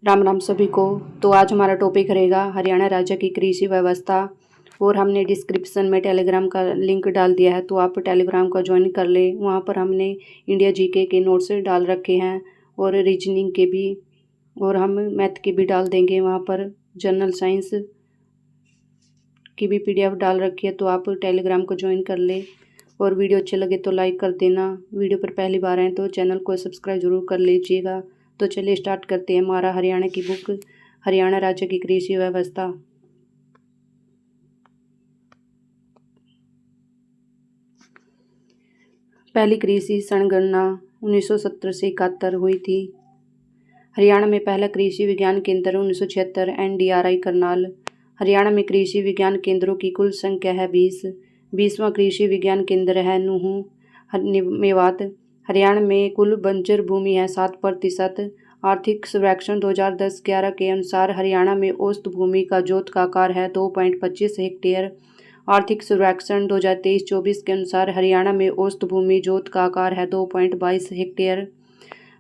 राम राम सभी को। तो आज हमारा टॉपिक रहेगा हरियाणा राज्य की कृषि व्यवस्था। और हमने डिस्क्रिप्शन में टेलीग्राम का लिंक डाल दिया है, तो आप टेलीग्राम का ज्वाइन कर ले। वहाँ पर हमने इंडिया जीके के नोट्स डाल रखे हैं और रीजनिंग के भी, और हम मैथ के भी डाल देंगे। वहाँ पर जनरल साइंस की भी पीडीएफ डाल रखी है, तो आप टेलीग्राम को ज्वाइन कर ले। और वीडियो अच्छे लगे तो लाइक कर देना। वीडियो पर पहली बार आए तो चैनल को सब्सक्राइब जरूर कर लीजिएगा। तो चलिए स्टार्ट करते हैं हमारा हरियाणा की बुक, हरियाणा राज्य की कृषि व्यवस्था। पहली कृषि जनगणना 1970 से 71 हुई थी। हरियाणा में पहला कृषि विज्ञान केंद्र 1976 NDRI करनाल। हरियाणा में कृषि विज्ञान केंद्रों की कुल संख्या है 20। 20वां कृषि विज्ञान केंद्र है नूहू मेवात। हरियाणा में कुल बंजर भूमि है 7%। आर्थिक सर्वेक्षण 2010-11 के अनुसार हरियाणा में औसत भूमि का जोत का आकार है 2.25 हेक्टेयर। आर्थिक सर्वेक्षण 2023-24 के अनुसार हरियाणा में औसत भूमि जोत का आकार है 2.22 हेक्टेयर।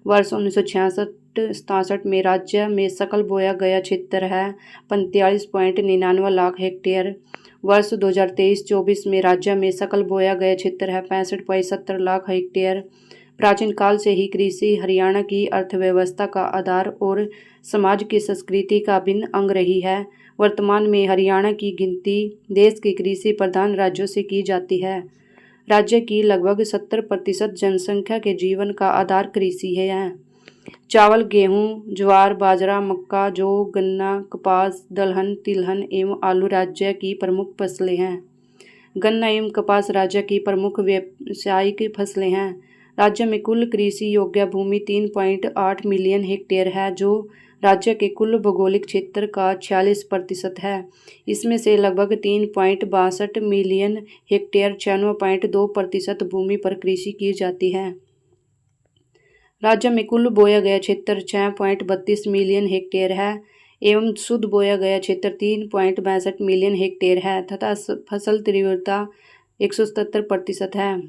वर्ष 1966 में राज्य में सकल बोया गया क्षेत्र है 45.99 लाख हेक्टेयर। वर्ष 2023-24 में राज्य में सकल बोया गया क्षेत्र है 65.70 लाख हेक्टेयर। प्राचीन काल से ही कृषि हरियाणा की अर्थव्यवस्था का आधार और समाज की संस्कृति का अभिन्न अंग रही है। वर्तमान में हरियाणा की गिनती देश के कृषि प्रधान राज्यों से की जाती है। राज्य की लगभग 70% जनसंख्या के जीवन का आधार कृषि है। चावल, गेहूं, ज्वार, बाजरा, मक्का, जौ, गन्ना, कपास, दलहन, तिलहन एवं आलू राज्य की प्रमुख फसलें हैं। गन्ना एवं कपास राज्य की प्रमुख व्यावसायिक फसलें हैं। राज्य में कुल कृषि योग्य भूमि 3.8 मिलियन हेक्टेयर है, जो राज्य के कुल भौगोलिक क्षेत्र का 46% है। इसमें से लगभग 3.62 मिलियन हेक्टेयर 96.2% भूमि पर कृषि की जाती है। राज्य में कुल बोया गया क्षेत्र 6.32 मिलियन हेक्टेयर है एवं शुद्ध बोया गया क्षेत्र 3.62 मिलियन हेक्टेयर है तथा फसल तीव्रता 177% है।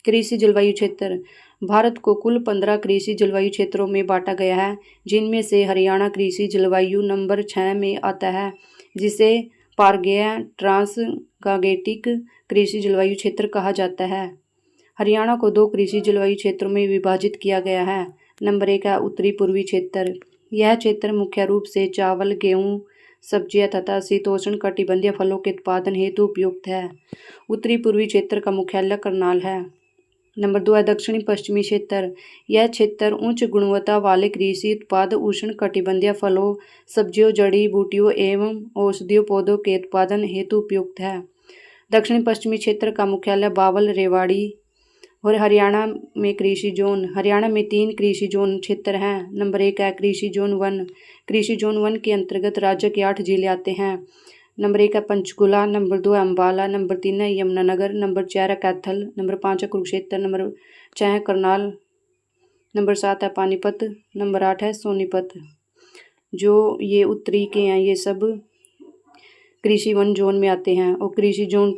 कृषि जलवायु क्षेत्र। भारत को कुल 15 कृषि जलवायु क्षेत्रों में बांटा गया है, जिनमें से हरियाणा कृषि जलवायु नंबर 6 में आता है, जिसे पारगेय ट्रांसगार्कटिक कृषि जलवायु क्षेत्र कहा जाता है। हरियाणा को 2 कृषि जलवायु क्षेत्रों में विभाजित किया गया है। नंबर 1 है उत्तरी पूर्वी क्षेत्र। यह क्षेत्र मुख्य रूप से चावल, गेहूं, सब्जियां तथा शीतोष्ण कटिबंधीय फलों के उत्पादन हेतु उपयुक्त है। उत्तरी पूर्वी क्षेत्र का मुख्यालय करनाल है। नंबर 2 है दक्षिणी पश्चिमी क्षेत्र। यह क्षेत्र उच्च गुणवत्ता वाले कृषि उत्पाद, उष्ण कटिबंधीय फलों, सब्जियों, जड़ी बूटियों एवं औषधीय पौधों के उत्पादन हेतु उपयुक्त है। दक्षिण पश्चिमी क्षेत्र का मुख्यालय बावल, रेवाड़ी। और हरियाणा में कृषि जोन। हरियाणा में 3 कृषि जोन क्षेत्र हैं। नंबर 1 है कृषि जोन 1। कृषि जोन 1 के अंतर्गत राज्य के 8 जिले आते हैं। नंबर 1 है पंचकुला, नंबर 2 है अम्बाला, नंबर 3 है यमुनानगर, नंबर 4 है कैथल, नंबर 5 है कुरुक्षेत्र, नंबर 6 है करनाल, नंबर 7 है पानीपत, नंबर 8 है सोनीपत। जो ये उत्तरी के हैं, ये सब कृषि 1 जोन में आते हैं। और कृषि जोन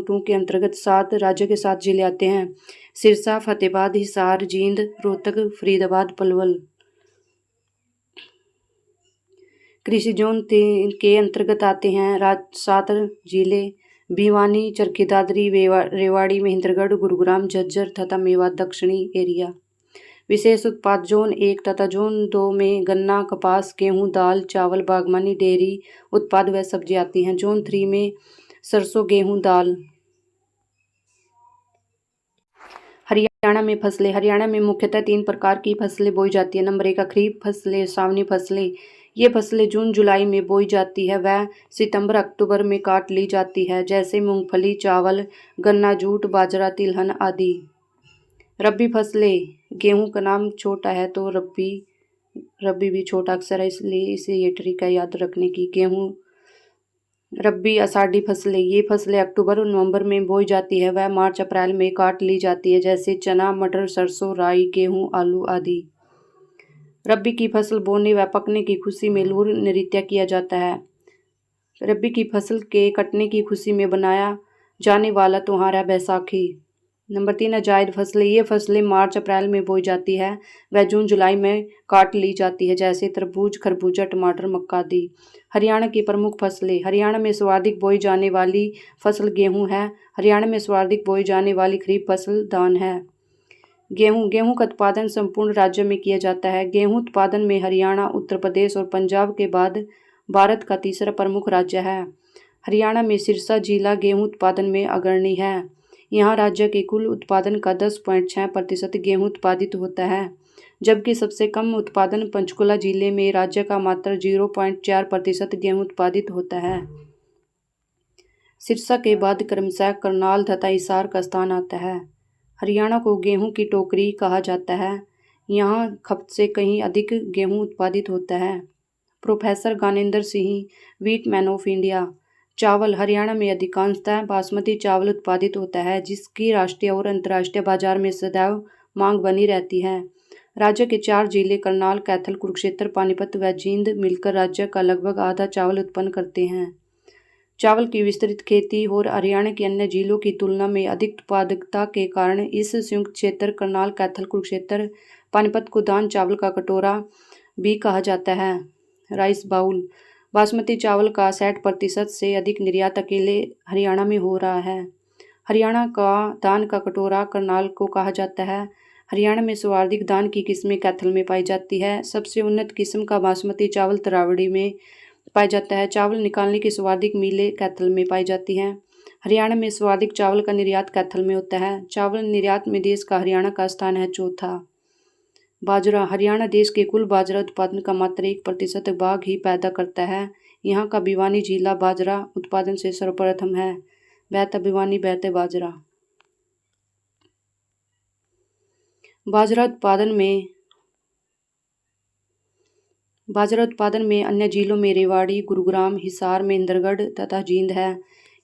2 के अंतर्गत 7 राज्य के 7 जिले आते हैं। सिरसा, फतेहाबाद, हिसार, जींद, रोहतक, फरीदाबाद, पलवल। कृषि जोन 3 के अंतर्गत आते हैं 7 जिले: भिवानी, चरखी दादरी, रेवाड़ी, महेंद्रगढ़, गुरुग्राम, झज्जर तथा मेवात दक्षिणी एरिया। विशेष उत्पाद जोन 1 तथा जोन 2 में गन्ना, कपास, गेहूं, दाल, चावल, बागवानी, डेयरी उत्पाद व सब्जी आती हैं। जोन 3 में सरसों, गेहूं, दाल। हरियाणा में फसलें। हरियाणा में मुख्यतः 3 प्रकार की फसलें बोई जाती है। नंबर 1 है खरीफ फसलें, सावनी फसलें। ये फसलें जून जुलाई में बोई जाती है व सितंबर अक्टूबर में काट ली जाती है, जैसे मूंगफली, चावल, गन्ना, जूट, बाजरा, तिलहन आदि। रबी फसलें। गेहूं का नाम छोटा है तो रबी भी छोटा अक्षर है, इसलिए इसे ये ट्रिक है याद रखने की। गेहूं रबी आषाढ़ी फसलें। ये फसलें अक्टूबर और नवंबर में बोई जाती है वह मार्च अप्रैल में काट ली जाती है, जैसे चना, मटर, सरसों, राई, गेहूं, आलू आदि। रबी की फसल बोने व पकने की खुशी में लूर नृत्य किया जाता है। रबी की फसल के कटने की खुशी में बनाया जाने वाला त्योहार है बैसाखी। नंबर 3 है जायद फसलें। ये फसलें मार्च अप्रैल में बोई जाती है, वह जून जुलाई में काट ली जाती है, जैसे तरबूज, खरबूजा, टमाटर, मक्का आदि। हरियाणा की प्रमुख फसलें। हरियाणा में सर्वाधिक बोई जाने वाली फसल गेहूँ है। हरियाणा में सर्वाधिक बोई जाने वाली खरीफ फसल धान है। गेहूँ का उत्पादन संपूर्ण राज्य में किया जाता है। गेहूँ उत्पादन में हरियाणा, उत्तर प्रदेश और पंजाब के बाद भारत का तीसरा प्रमुख राज्य है। हरियाणा में सिरसा जिला गेहूँ उत्पादन में अग्रणी है। यहाँ राज्य के कुल उत्पादन का 10.6% गेहूँ उत्पादित होता है, जबकि सबसे कम उत्पादन पंचकुला जिले में राज्य का मात्र 0.4% गेहूँ उत्पादित होता है। सिरसा के बाद क्रमशः करनाल तथा हिसार का स्थान आता है। हरियाणा को गेहूं की टोकरी कहा जाता है। यहाँ खपत से कहीं अधिक गेहूं उत्पादित होता है। Professor Gyanendra Singh, wheat man of India. चावल। हरियाणा में अधिकांशतः बासमती चावल उत्पादित होता है, जिसकी राष्ट्रीय और अंतर्राष्ट्रीय बाजार में सदैव मांग बनी रहती है। राज्य के 4 जिले करनाल, कैथल, कुरुक्षेत्र, पानीपत व जींद मिलकर राज्य का लगभग आधा चावल उत्पन्न करते हैं। चावल की विस्तृत खेती और हरियाणा के अन्य जिलों की तुलना में अधिक उत्पादकता के कारण इस संयुक्त क्षेत्र करनाल, कैथल, कुरुक्षेत्र, पानीपत को दान चावल का कटोरा भी कहा जाता है। Rice bowl. बासमती चावल का 60% से अधिक निर्यात अकेले हरियाणा में हो रहा है। हरियाणा का दान का कटोरा करनाल को कहा जाता है। हरियाणा में सर्वाधिक दान की किस्में कैथल में पाई जाती है। सबसे उन्नत किस्म का बासमती चावल तरावड़ी में पाया जाता है। चावल निकालने की सर्वाधिक मिलें कैथल में पाई जाती हैं। हरियाणा में सर्वाधिक चावल का निर्यात कैथल में होता है। चावल निर्यात में देश का हरियाणा का स्थान है चौथा। बाजरा। हरियाणा देश के कुल बाजरा उत्पादन का मात्र 1% भाग ही पैदा करता है। यहाँ का भिवानी जिला बाजरा उत्पादन से सर्वप्रथम है। बेहतर भिवानी, बेहतर बाजरा। बाजरा उत्पादन में अन्य जिलों में रेवाड़ी, गुरुग्राम, हिसार, महेंद्रगढ़ तथा जींद है।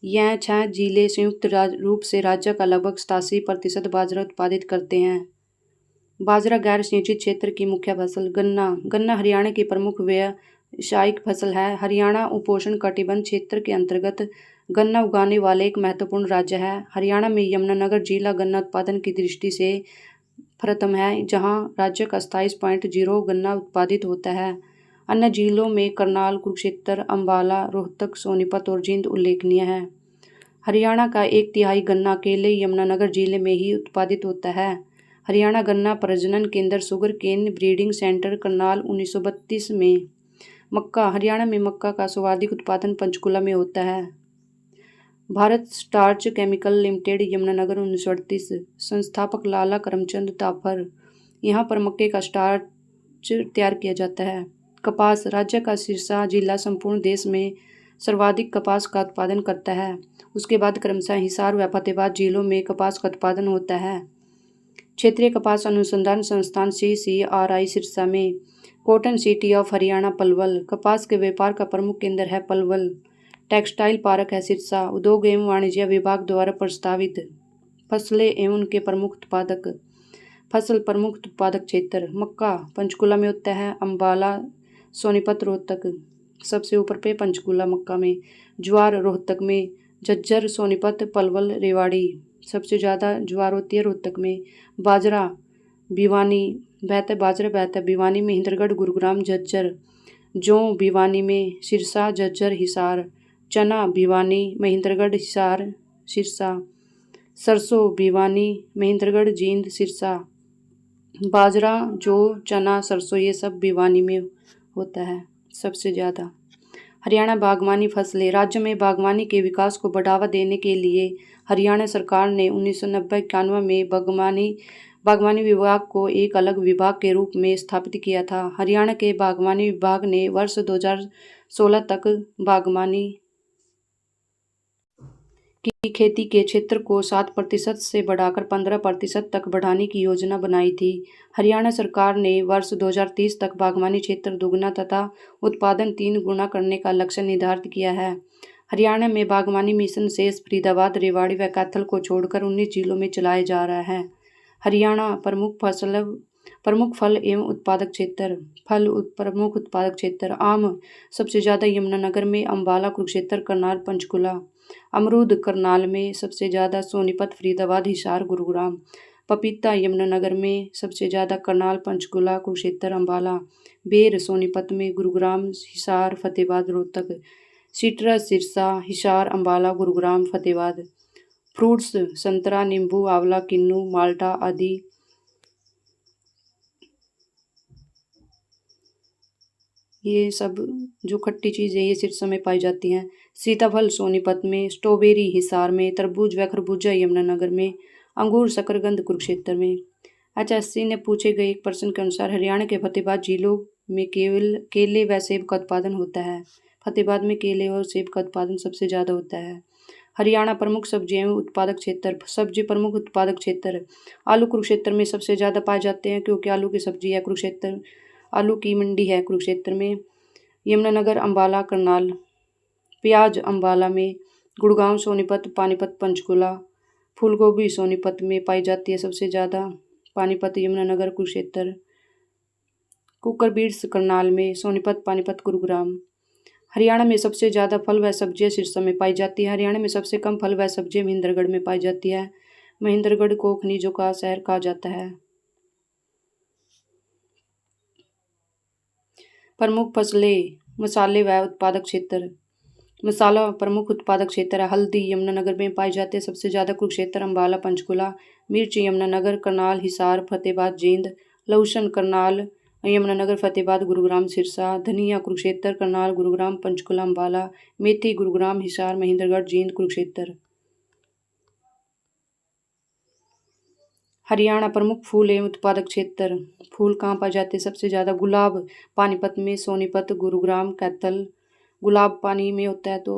यह 6 जिले संयुक्त रूप से राज्य का लगभग 87% बाजरा उत्पादित करते हैं। बाजरा गैर सिंचित क्षेत्र की मुख्य फसल। गन्ना हरियाणा की प्रमुख व्यावसायिक फसल है। हरियाणा उपोष्ण कटिबंध क्षेत्र के अंतर्गत गन्ना उगाने वाले एक महत्वपूर्ण राज्य है। हरियाणा में यमुनानगर जिला गन्ना उत्पादन की दृष्टि से प्रथम है, जहां राज्य का 27.0 गन्ना उत्पादित होता है। अन्य जिलों में करनाल, कुरुक्षेत्र, अम्बाला, रोहतक, सोनीपत और जींद उल्लेखनीय है। हरियाणा का 1/3 गन्ना अकेले यमुनानगर जिले में ही उत्पादित होता है। हरियाणा गन्ना प्रजनन केंद्र sugar cane breeding centre Karnal 1932 में। मक्का। हरियाणा में मक्का का सर्वाधिक उत्पादन पंचकुला में होता है। Bharat starch chemical limited, Yamunanagar 1938। संस्थापक लाला करमचंद ताफर। यहाँ पर मक्के का स्टार्च तैयार किया जाता है। कपास। राज्य का सिरसा जिला संपूर्ण देश में सर्वाधिक कपास का उत्पादन करता है। उसके बाद क्रमशः हिसार व फतेहाबाद जिलों में कपास का उत्पादन होता है। क्षेत्रीय कपास अनुसंधान संस्थान CCRI सिरसा में। Cotton city of Haryana Palwal. कपास के व्यापार का प्रमुख केंद्र है पलवल। टेक्सटाइल पार्क है सिरसा। उद्योग एवं वाणिज्य विभाग द्वारा प्रस्तावित फसलें एवं उनके प्रमुख उत्पादक। प्रमुख उत्पादक क्षेत्र। मक्का पंचकुला में होता है। अम्बाला, सोनीपत, रोहतक। सबसे ऊपर पे पंचकुला मक्का में। ज्वार रोहतक में। झज्जर, सोनीपत, पलवल, रेवाड़ी। सबसे ज़्यादा ज्वार होती है रोहतक में। बाजरा भिवानी, बेहतर भिवानी, महेंद्रगढ़, गुरुग्राम, झज्जर। जौ भिवानी में, सिरसा, झज्जर, हिसार। चना भिवानी, महेंद्रगढ़, हिसार, सिरसा। सरसों भिवानी, महेंद्रगढ़, जींद, सिरसा। बाजरा, जौ, चना, सरसों ये सब भिवानी में होता है सबसे ज़्यादा। हरियाणा बागवानी फसलें। राज्य में बागवानी के विकास को बढ़ावा देने के लिए हरियाणा सरकार ने 1990-91 में बागवानी विभाग को एक अलग विभाग के रूप में स्थापित किया था। हरियाणा के बागवानी विभाग ने वर्ष 2016 तक बागवानी की खेती के क्षेत्र को 7% से बढ़ाकर 15% तक बढ़ाने की योजना बनाई थी। हरियाणा सरकार ने वर्ष 2030 तक बागवानी क्षेत्र दोगुना तथा उत्पादन 3 गुना करने का लक्ष्य निर्धारित किया है। हरियाणा में बागवानी मिशन शेष फरीदाबाद, रेवाड़ी व कैथल को छोड़कर 19 जिलों में चलाया जा रहा है। हरियाणा प्रमुख फल एवं उत्पादक क्षेत्र। प्रमुख उत्पादक क्षेत्र। आम सबसे ज़्यादा यमुनानगर में, अम्बाला, कुरुक्षेत्र, करनाल, पंचकुला। अमरूद करनाल में सबसे ज़्यादा, सोनीपत, फरीदाबाद, हिसार, गुरुग्राम। पपीता यमुनानगर में सबसे ज़्यादा, करनाल, पंचकुला, कुरुक्षेत्र, अम्बाला। बेर सोनीपत में, गुरुग्राम, हिसार, फतेहाबाद, रोहतक। सिट्रस सिरसा, हिसार, अम्बाला, गुरुग्राम, फतेहाबाद। फ्रूट्स संतरा, नींबू, आंवला, किन्नू, माल्टा आदि। ये सब जो खट्टी चीज़ें ये सिरसा में पाई जाती हैं। सीताफल सोनीपत में, स्ट्रॉबेरी हिसार में, तरबूज व खरबूजा यमुनानगर में, अंगूर शकरकंद कुरुक्षेत्र में। HSC ने पूछे गए एक प्रश्न के अनुसार हरियाणा के फतेहाबाद जिलों में केवल केले व सेब का उत्पादन होता है। फतेहाबाद में केले और सेब का उत्पादन सबसे ज़्यादा होता है। हरियाणा प्रमुख सब्जी एवं उत्पादक क्षेत्र। सब्जी प्रमुख उत्पादक क्षेत्र। आलू कुरुक्षेत्र में सबसे ज़्यादा पाए जाते हैं क्योंकि आलू की सब्जी है कुरुक्षेत्र। आलू की मंडी है कुरुक्षेत्र में। यमुनानगर, अम्बाला, करनाल। प्याज अम्बाला में, गुड़गांव, सोनीपत, पानीपत, पंचकुला। फूलगोभी सोनीपत में पाई जाती है सबसे ज़्यादा। पानीपत, यमुनानगर, कुरुक्षेत्र। कुकर बीट्स करनाल में, सोनीपत, पानीपत, गुरुग्राम। हरियाणा में सबसे ज़्यादा फल व सब्जियां सिरसा में पाई जाती है। हरियाणा में सबसे कम फल व सब्जियां महेंद्रगढ़ में पाई जाती है। महेंद्रगढ़ को खनिजों का शहर कहा जाता है। प्रमुख फसलें, मसाले व उत्पादक क्षेत्र। मसाला प्रमुख उत्पादक क्षेत्र है। हल्दी यमुनानगर में पाई जाती है सबसे ज़्यादा, कुरुक्षेत्र, अम्बाला, पंचकुला। मिर्च यमुनानगर, करनाल, हिसार, फतेहाबाद, जींद। लहसुन करनाल, यमुनानगर, फतेहाबाद, गुरुग्राम, सिरसा। धनिया कुरुक्षेत्र, करनाल, गुरुग्राम, पंचकुला, अम्बाला। मेथी गुरुग्राम, हिसार, महेंद्रगढ़, जींद, कुरुक्षेत्र। हरियाणा प्रमुख फूल एवं उत्पादक क्षेत्र। फूल कहाँ पाए जाते हैं सबसे ज़्यादा? गुलाब पानीपत में, सोनीपत, गुरुग्राम, कैथल। गुलाब पानी में होता है तो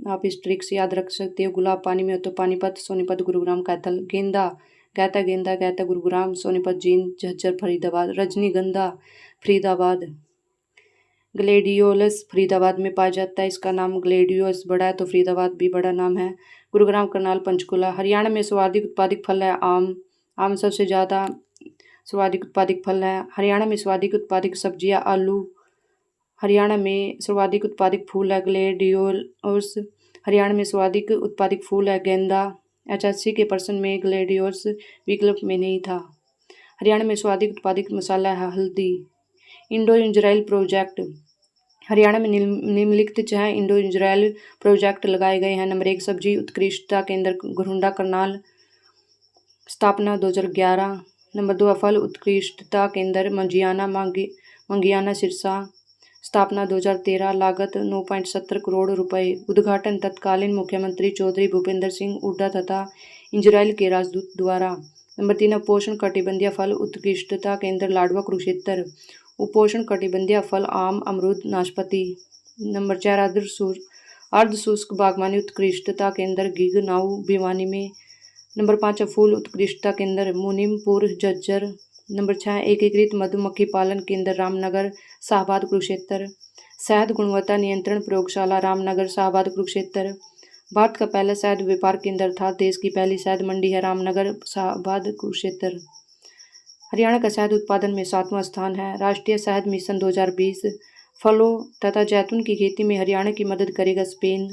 आप इस ट्रिक से याद रख सकते हो। गुलाब पानी में हो तो पानीपत, सोनीपत, गुरुग्राम, कैथल। गेंदा गैता, गुरुग्राम, सोनीपत, जींद, झज्जर, फरीदाबाद। रजनीगंधा फरीदाबाद। ग्लेडियोलस फरीदाबाद में पाया जाता है। इसका नाम ग्लेडियोलस बड़ा है तो फरीदाबाद भी बड़ा नाम है। गुरुग्राम, करनाल, पंचकुला। हरियाणा में सर्वाधिक उत्पादित फल है आम। आम सबसे ज़्यादा सर्वाधिक उत्पादित फल है। हरियाणा में सर्वाधिक उत्पादित सब्जियां आलू। हरियाणा में सर्वाधिक उत्पादित फूल है ग्लेडियोलस। हरियाणा में सर्वाधिक उत्पादित फूल है गेंदा। HSC के प्रश्न में ग्लेडियोलस विकल्प में नहीं था। हरियाणा में सर्वाधिक उत्पादित मसाला है हल्दी। Indo Israel project. हरियाणा में निम्नलिखित 6 इंडो इजराइल प्रोजेक्ट लगाए गए हैं। नंबर 1 सब्जी उत्कृष्टता केंद्र घुरुंडा करनाल, स्थापना 2011। नंबर 2 फल उत्कृष्टता केंद्र मंगियाना सिरसा, स्थापना 2013। लागत 9.70 करोड़ रुपए। उद्घाटन तत्कालीन मुख्यमंत्री चौधरी भूपेंद्र सिंह हुड्डा तथा इजराइल के राजदूत द्वारा। नंबर 3 उपोष्ण कटिबंधीय फल उत्कृष्टता केंद्र लाडवा कुरुक्षेत्र, उपोष्ण कटिबंधीय फल आम, अमरूद, नाशपाती। नंबर 4 अर्धशुष्क बागवानी उत्कृष्टता केंद्र गिगनाऊ भिवानी में। नंबर 5 फूल उत्कृष्टता केंद्र मुनीमपुर झज्जर। नंबर 6 एकीकृत मधुमक्खी पालन केंद्र रामनगर शाहबाद कुरुक्षेत्र। शहद गुणवत्ता नियंत्रण प्रयोगशाला रामनगर शाहबाद कुरुक्षेत्र। भारत का पहला शहद व्यापार केंद्र था। देश की पहली शहद मंडी है रामनगर शाहबाद कुरुक्षेत्र। हरियाणा का शहद उत्पादन में 7वां स्थान है। राष्ट्रीय शहद मिशन 2020। फलों तथा जैतून की खेती में हरियाणा की मदद करेगा स्पेन।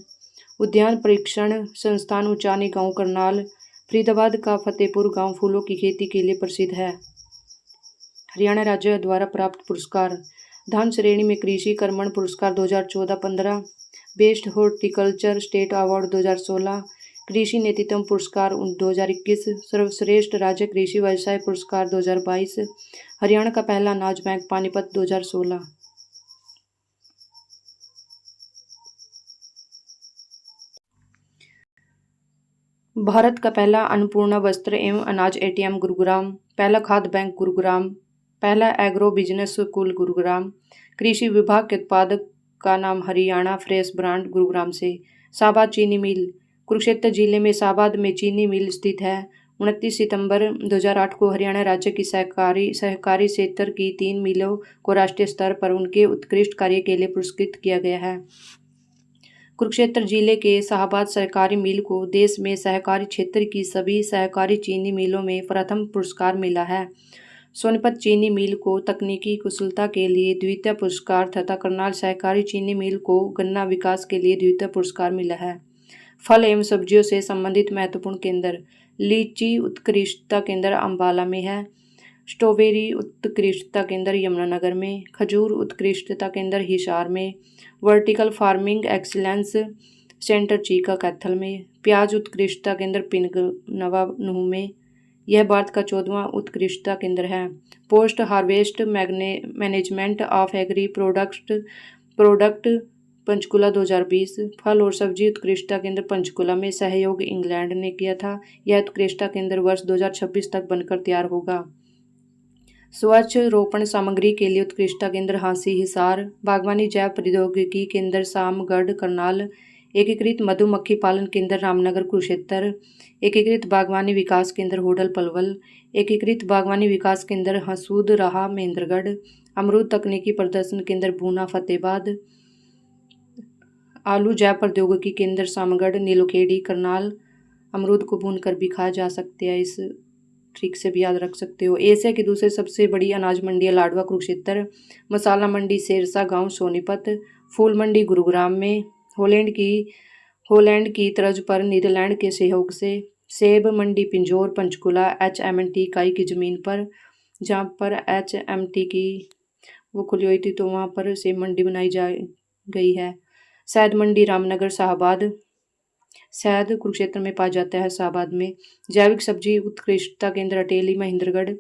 उद्यान परीक्षण संस्थान ऊंचानी गांव करनाल। फरीदाबाद का फतेहपुर गांव फूलों की खेती के लिए प्रसिद्ध है। हरियाणा राज्य द्वारा प्राप्त पुरस्कार। धान श्रेणी में कृषि कर्मण पुरस्कार 2014-15। Best horticulture state award 2016। कृषि नेतृत्व पुरस्कार 2021। सर्वश्रेष्ठ राज्य कृषि व्यवसाय पुरस्कार 2022। हरियाणा का पहला अनाज बैंक पानीपत 2016। भारत का पहला अन्नपूर्णा वस्त्र एवं अनाज ATM गुरुग्राम। पहला खाद्य बैंक गुरुग्राम। पहला एग्रो बिजनेस स्कूल गुरुग्राम। कृषि विभाग के उत्पादक का नाम हरियाणा फ्रेश ब्रांड गुरुग्राम से। शाहबाद चीनी मिल। कुरुक्षेत्र जिले में शाहबाद में चीनी मिल स्थित है। 29 सितंबर 2008 को हरियाणा राज्य की सहकारी क्षेत्र की 3 मिलों को राष्ट्रीय स्तर पर उनके उत्कृष्ट कार्य के लिए पुरस्कृत किया गया है। कुरुक्षेत्र जिले के शाहबाद सहकारी मिल को देश में सहकारी क्षेत्र की सभी सहकारी चीनी मिलों में प्रथम पुरस्कार मिला है। सोनीपत चीनी मिल को तकनीकी कुशलता के लिए द्वितीय पुरस्कार तथा करनाल सहकारी चीनी मिल को गन्ना विकास के लिए द्वितीय पुरस्कार मिला है। फल एवं सब्जियों से संबंधित महत्वपूर्ण केंद्र। लीची उत्कृष्टता केंद्र अम्बाला में है। स्ट्रॉबेरी उत्कृष्टता केंद्र यमुनानगर में। खजूर उत्कृष्टता केंद्र हिसार में। Vertical farming excellence centre Chica Kaithal में। प्याज उत्कृष्टता केंद्र पिनगनवा नूह में। यह भारत का 14वां उत्कृष्टता केंद्र है। Post harvest management of agree product Panchkula 2020। फल और सब्जी उत्कृष्टता केंद्र पंचकुला में सहयोग इंग्लैंड ने किया था। यह उत्कृष्टता केंद्र वर्ष 2026 तक बनकर तैयार होगा। स्वच्छ रोपण सामग्री के लिए उत्कृष्टता केंद्र हांसी हिसार। बागवानी जैव प्रौद्योगिकी केंद्र सामगढ़ करनाल। एकीकृत मधुमक्खी पालन केंद्र रामनगर कुरुक्षेत्र। एकीकृत बागवानी विकास केंद्र होडल पलवल। एकीकृत बागवानी विकास केंद्र हसूद राहा महेंद्रगढ़। अमरूद तकनीकी प्रदर्शन केंद्र भूना फतेहाबाद। आलू जैव प्रौद्योगिकी केंद्र सामगढ़ नीलोखेड़ी करनाल। अमरूद को भून कर भी खाया जा सकते हैं, इस ट्रिक से भी याद रख सकते हो। एशिया की दूसरी सबसे बड़ी अनाज मंडी है लाडवा कुरुक्षेत्र। मसाला मंडी शेरसा गांव सोनीपत। फूल मंडी गुरुग्राम में। होलैंड की तर्ज पर नीदरलैंड के सहयोग से। सेब मंडी पिंजौर पंचकुला HMT इकाई की ज़मीन पर, जहाँ पर HMT की वो खुली हुई थी तो वहाँ पर सेब मंडी बनाई गई है। शहद मंडी रामनगर शाहबाद। शहद कुरुक्षेत्र में पाया जाता है शाहबाद में। जैविक सब्जी उत्कृष्टता केंद्र अटेली महेंद्रगढ़।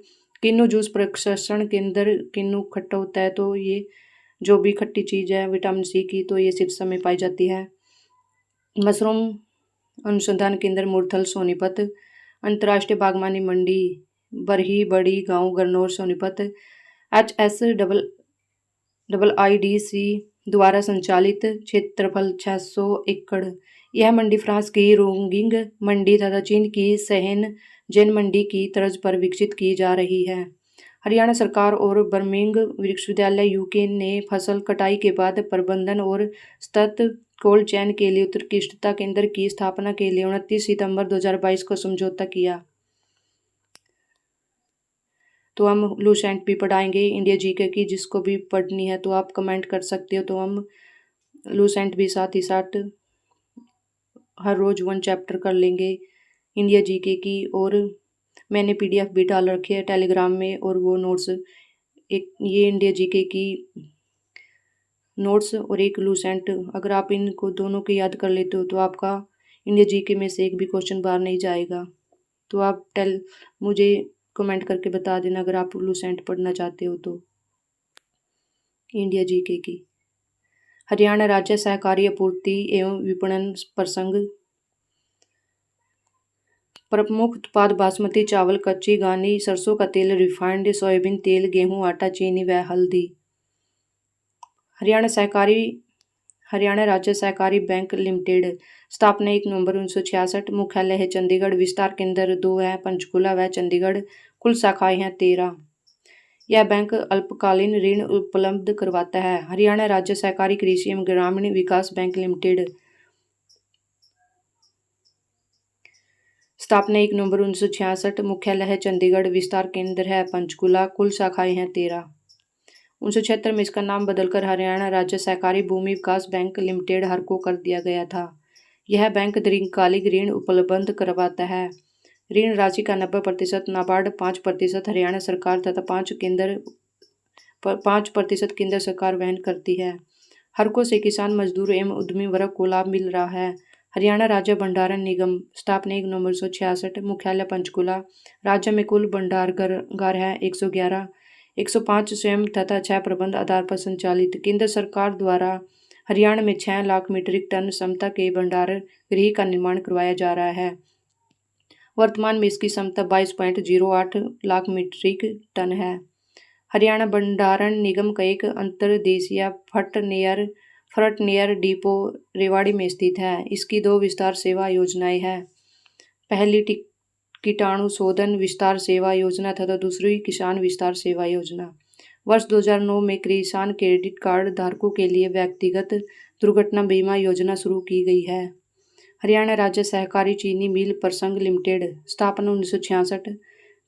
किन्नू जूस प्रसंस्करण केंद्र किन्नू खट्टा होता है तो ये जो भी खट्टी चीज़ है विटामिन C की तो ये सिरसा में पाई जाती है। मशरूम अनुसंधान केंद्र मुरथल सोनीपत। अंतर्राष्ट्रीय बागवानी मंडी बरही बड़ी गांव गरनौर सोनीपत। HSIIDC द्वारा संचालित, क्षेत्रफल 600 एकड़। यह मंडी फ्रांस की रोंगिंग मंडी तथा चीन की शेनज़ेन मंडी की तर्ज पर विकसित की जा रही है। हरियाणा सरकार और बर्मिंघम विश्वविद्यालय UK ने फसल कटाई के बाद प्रबंधन और सतत कोल्ड चेन के लिए उत्कृष्टता केंद्र की स्थापना के लिए 29 सितंबर 2022 को समझौता किया। तो हम लूसेंट भी पढ़ाएंगे इंडिया GK की, जिसको भी पढ़नी है तो आप कमेंट कर सकते हो। तो हम लूसेंट भी साथ ही साथ हर रोज़ 1 चैप्टर कर लेंगे इंडिया GK की। और मैंने PDF भी डाल रखी है टेलीग्राम में, और वो नोट्स एक ये इंडिया GK की नोट्स और एक लूसेंट, अगर आप इनको दोनों के याद कर लेते हो तो आपका इंडिया GK में से एक भी क्वेश्चन बाहर नहीं जाएगा। तो आप मुझे कमेंट करके बता देना अगर आप लूसेंट पढ़ना चाहते हो तो। इंडिया GK की हरियाणा राज्य सहकारी आपूर्ति एवं विपणन प्रसंग। प्रमुख उत्पाद बासमती चावल, कच्ची घानी, सरसों का तेल, रिफाइंड सोयाबीन तेल, गेहूं, आटा, चीनी व हल्दी। हरियाणा राज्य सहकारी बैंक लिमिटेड। स्थापना 1 नवंबर 1966। मुख्यालय है चंडीगढ़। विस्तार केंद्र 2 है पंचकुला व चंडीगढ़। कुल शाखाएं हैं 13। यह बैंक अल्पकालीन ऋण उपलब्ध करवाता है। हरियाणा राज्य सहकारी कृषि एवं ग्रामीण विकास बैंक लिमिटेड। स्थापना 1 नवंबर 1966। मुख्यालय है चंडीगढ़। विस्तार केंद्र है पंचकुला। कुल शाखाएं हैं 13। 1976 में इसका नाम बदलकर हरियाणा राज्य सहकारी भूमि विकास बैंक लिमिटेड हरको कर दिया गया था। यह बैंक दीर्घकालिक ऋण उपलब्ध करवाता है। ऋण राशि का 90% नाबार्ड, 5% हरियाणा सरकार तथा 5% केंद्र सरकार वहन करती है। हरको से किसान, मजदूर एवं उद्यमी वर्ग को लाभ मिल रहा है। हरियाणा राज्य भंडारण निगम। स्थापना 1 नवंबर 1966। मुख्यालय पंचकुला। राज्य में कुल भंडारगार है 111। 105 स्वयं तथा 6 प्रबंध आधार पर संचालित। केंद्र सरकार द्वारा हरियाणा में 6 लाख मीट्रिक टन क्षमता के भंडार गृह का निर्माण करवाया जा रहा है। वर्तमान में इसकी क्षमता 22.08 लाख मीट्रिक टन है। हरियाणा भंडारण निगम का एक अंतर्देशीय फ्रंटियर डिपो रेवाड़ी में स्थित है। इसकी 2 विस्तार सेवा योजनाएं हैं। पहली कीटाणु शोधन विस्तार सेवा योजना तथा दूसरी किसान विस्तार सेवा योजना। वर्ष 2009 में किसान क्रेडिट कार्ड धारकों के लिए व्यक्तिगत दुर्घटना बीमा योजना शुरू की गई है। हरियाणा राज्य सहकारी चीनी मिल प्रसंग लिमिटेड। स्थापना 1966।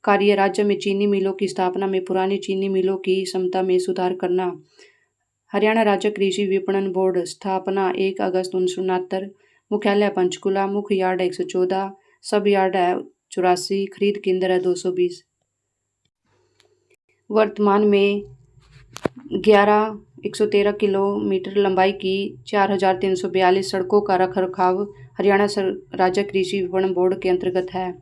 कार्य राज्य में चीनी मिलों की स्थापना में पुरानी चीनी मिलों की क्षमता में सुधार करना। हरियाणा राज्य कृषि विपणन बोर्ड। स्थापना 1 अगस्त 1969। मुख्यालय पंचकुला। मुख्य यार्ड है 114, सब यार्ड है 84, खरीद केंद्र है 220। वर्तमान में 113 किलोमीटर लंबाई की 4342 सड़कों का रखरखाव हरियाणा राज्य कृषि विपणन बोर्ड के अंतर्गत है।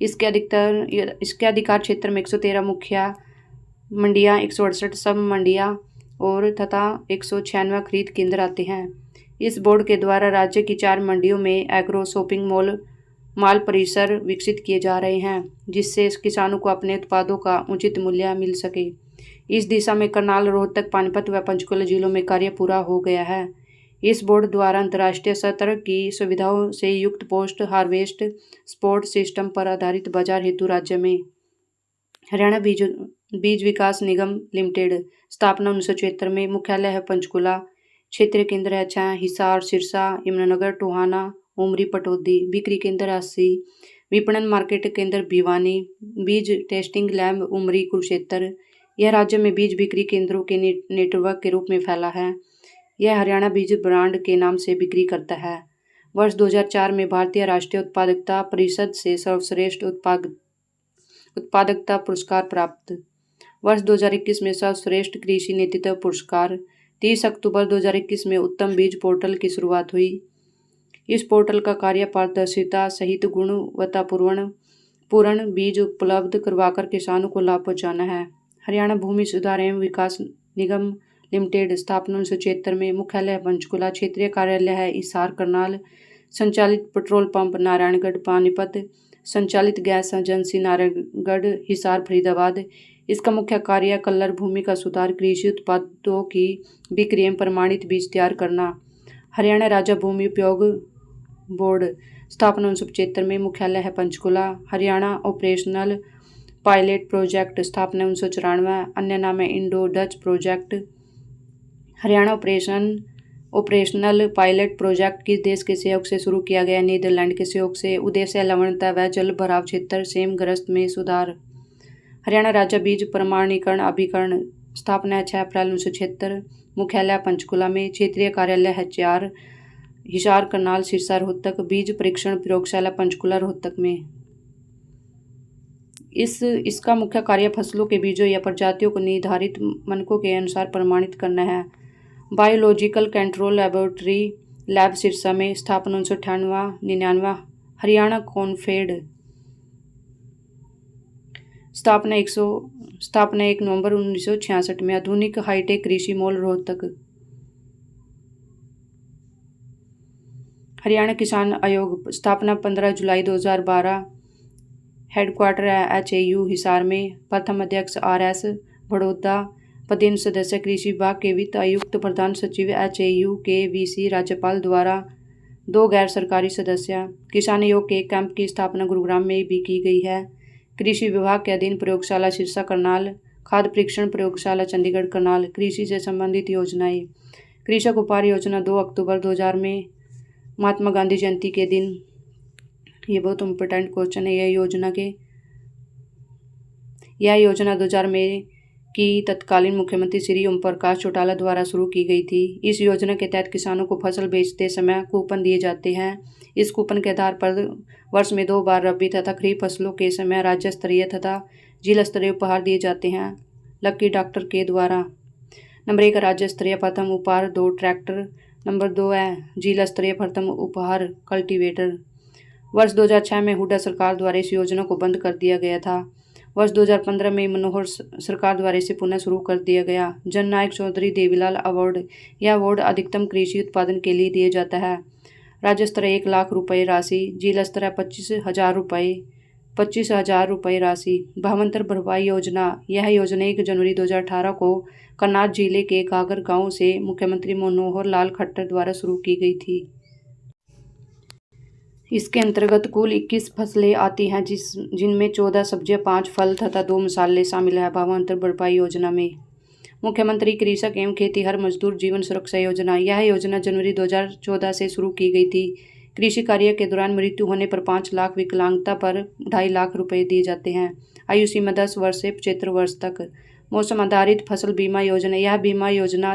इसके अधिकार क्षेत्र में 113 मुख्य मंडियां, 168 सब मंडियां और तथा 196 खरीद केंद्र आते हैं। इस बोर्ड के द्वारा राज्य की 4 मंडियों में एग्रो शॉपिंग मॉल माल परिसर विकसित किए जा रहे हैं, जिससे किसानों को अपने उत्पादों का उचित मूल्य मिल सके। इस दिशा में करनाल, रोहतक, पानीपत व पंचकुला जिलों में कार्य पूरा हो गया है। इस बोर्ड द्वारा अंतर्राष्ट्रीय स्तर की सुविधाओं से युक्त पोस्ट हार्वेस्ट सपोर्ट सिस्टम पर आधारित बाजार हेतु राज्य में हरियाणा बीज विकास निगम लिमिटेड, स्थापना 1976 में, मुख्यालय है पंचकुला, क्षेत्रीय केंद्र है 6, हिसार, सिरसा, यमुनानगर, टोहाना, उमरी, पटौदी। बिक्री केंद्र 80, विपणन मार्केट केंद्र भिवानी, बीज टेस्टिंग लैब उमरी, कुरुक्षेत्र। यह राज्य में बीज बिक्री केंद्रों के नेटवर्क के रूप में फैला है। यह हरियाणा बीज ब्रांड के नाम से बिक्री करता है। वर्ष 2004 में भारतीय राष्ट्रीय उत्पादकता परिषद से सर्वश्रेष्ठ उत्पादकता पुरस्कार प्राप्त। वर्ष 2021 में सर्वश्रेष्ठ कृषि नेतृत्व पुरस्कार। 30 अक्टूबर 2021 में उत्तम बीज पोर्टल की शुरुआत हुई। इस पोर्टल का कार्य पारदर्शिता सहित गुणवत्तापूर्ण बीज उपलब्ध करवाकर किसानों को लाभ पहुंचाना है। हरियाणा भूमि सुधार एवं विकास निगम लिमिटेड, स्थापना 1976 में, मुख्यालय पंचकुला, क्षेत्रीय कार्यालय है हिसार, करनाल, संचालित पेट्रोल पंप नारायणगढ़, पानीपत, संचालित गैस एजेंसी नारायणगढ़, हिसार, फरीदाबाद। इसका मुख्य कार्य कल्लर भूमि का सुधार, कृषि उत्पादों की बिक्री एवं प्रमाणित बीज तैयार करना। हरियाणा राज्य भूमि उपयोग बोर्ड, स्थापना 1975 में, मुख्यालय है Panchkula, Haryana operational pilot project, स्थापना 1994, अन्य नाम है Indo Dutch project. Haryana operational pilot project किस देश के सहयोग से शुरू किया गया? नीदरलैंड के सहयोग से। उद्देश्य लवणता व जल भराव क्षेत्र सेमग्रस्त में सुधार। हरियाणा राज्य बीज प्रमाणीकरण अभिकरण, स्थापना है 6 अप्रैल 1976, मुख्यालय पंचकुला में, क्षेत्रीय कार्यालय है 4, हिसार, करनाल, सिरसा, रोहतक। बीज परीक्षण प्रयोगशाला पंचकुला, रोहतक में। इसका मुख्य कार्य फसलों के बीजों या प्रजातियों को निर्धारित मानकों के अनुसार प्रमाणित करना है। Biological control laboratory lab Sirsa में, स्थापना 1998-99, हरियाणा कॉनफेड, स्थापना 1 नवंबर 1966 में। आधुनिक हाईटेक कृषि मॉल रोहतक। हरियाणा किसान आयोग, स्थापना 15 जुलाई 2012, हेडक्वार्टर है HAU हिसार में, प्रथम अध्यक्ष RS बड़ौदा, पदेन सदस्य कृषि विभाग के वित्त आयुक्त, प्रधान सचिव HAU के VC, राज्यपाल द्वारा 2 गैर सरकारी सदस्य। किसान आयोग के कैंप की स्थापना गुरुग्राम में भी की गई है। कृषि विभाग के अधीन प्रयोगशाला सिरसा, करनाल, खाद्य परीक्षण प्रयोगशाला चंडीगढ़, करनाल। कृषि से संबंधित योजनाएं, कृषक उपहार योजना 2 अक्टूबर 2000 में, महात्मा गांधी जयंती के दिन। ये बहुत इम्पोर्टेंट क्वेश्चन है। यह योजना 2000 में की तत्कालीन मुख्यमंत्री श्री ओम प्रकाश चौटाला द्वारा शुरू की गई थी। इस योजना के तहत किसानों को फसल बेचते समय कूपन दिए जाते हैं। इस कूपन के आधार पर वर्ष में 2 बार रबी तथा खरीफ फसलों के समय राज्य स्तरीय तथा जिला स्तरीय उपहार दिए जाते हैं, लकी डॉक्टर के द्वारा। नंबर 1 राज्य स्तरीय प्रथम उपहार 2 ट्रैक्टर। नंबर 2 है जिला स्तरीय प्रथम उपहार कल्टीवेटर। वर्ष 2006 में हुड्डा सरकार द्वारा इस योजना को बंद कर दिया गया था। वर्ष 2015 में मनोहर सरकार द्वारा इसे पुनः शुरू कर दिया गया। जननायक चौधरी देवीलाल अवार्ड, यह अवार्ड अधिकतम कृषि उत्पादन के लिए दिया जाता है। राज्य स्तर 1 लाख रुपये राशि, जिला स्तर 25,000 रुपये राशि। भावांतर भरपाई योजना, यह योजना 1 जनवरी 2018 को करनाल जिले के घाघर गांव से मुख्यमंत्री मनोहर लाल खट्टर द्वारा शुरू की गई थी। इसके अंतर्गत कुल 21 फसलें आती हैं, जिनमें 14 सब्जियां, 5 फल तथा 2 मसाले शामिल है। भावांतर भरपाई योजना में मुख्यमंत्री कृषक एवं खेतीहर मजदूर जीवन सुरक्षा योजना, यह योजना जनवरी 2014 से शुरू की गई थी। कृषि कार्य के दौरान मृत्यु होने पर 5 लाख, विकलांगता पर 2.5 लाख रुपये दिए जाते हैं। आयु सीमा 10 वर्ष से 75 वर्ष तक। मौसम आधारित फसल बीमा योजना, यह बीमा योजना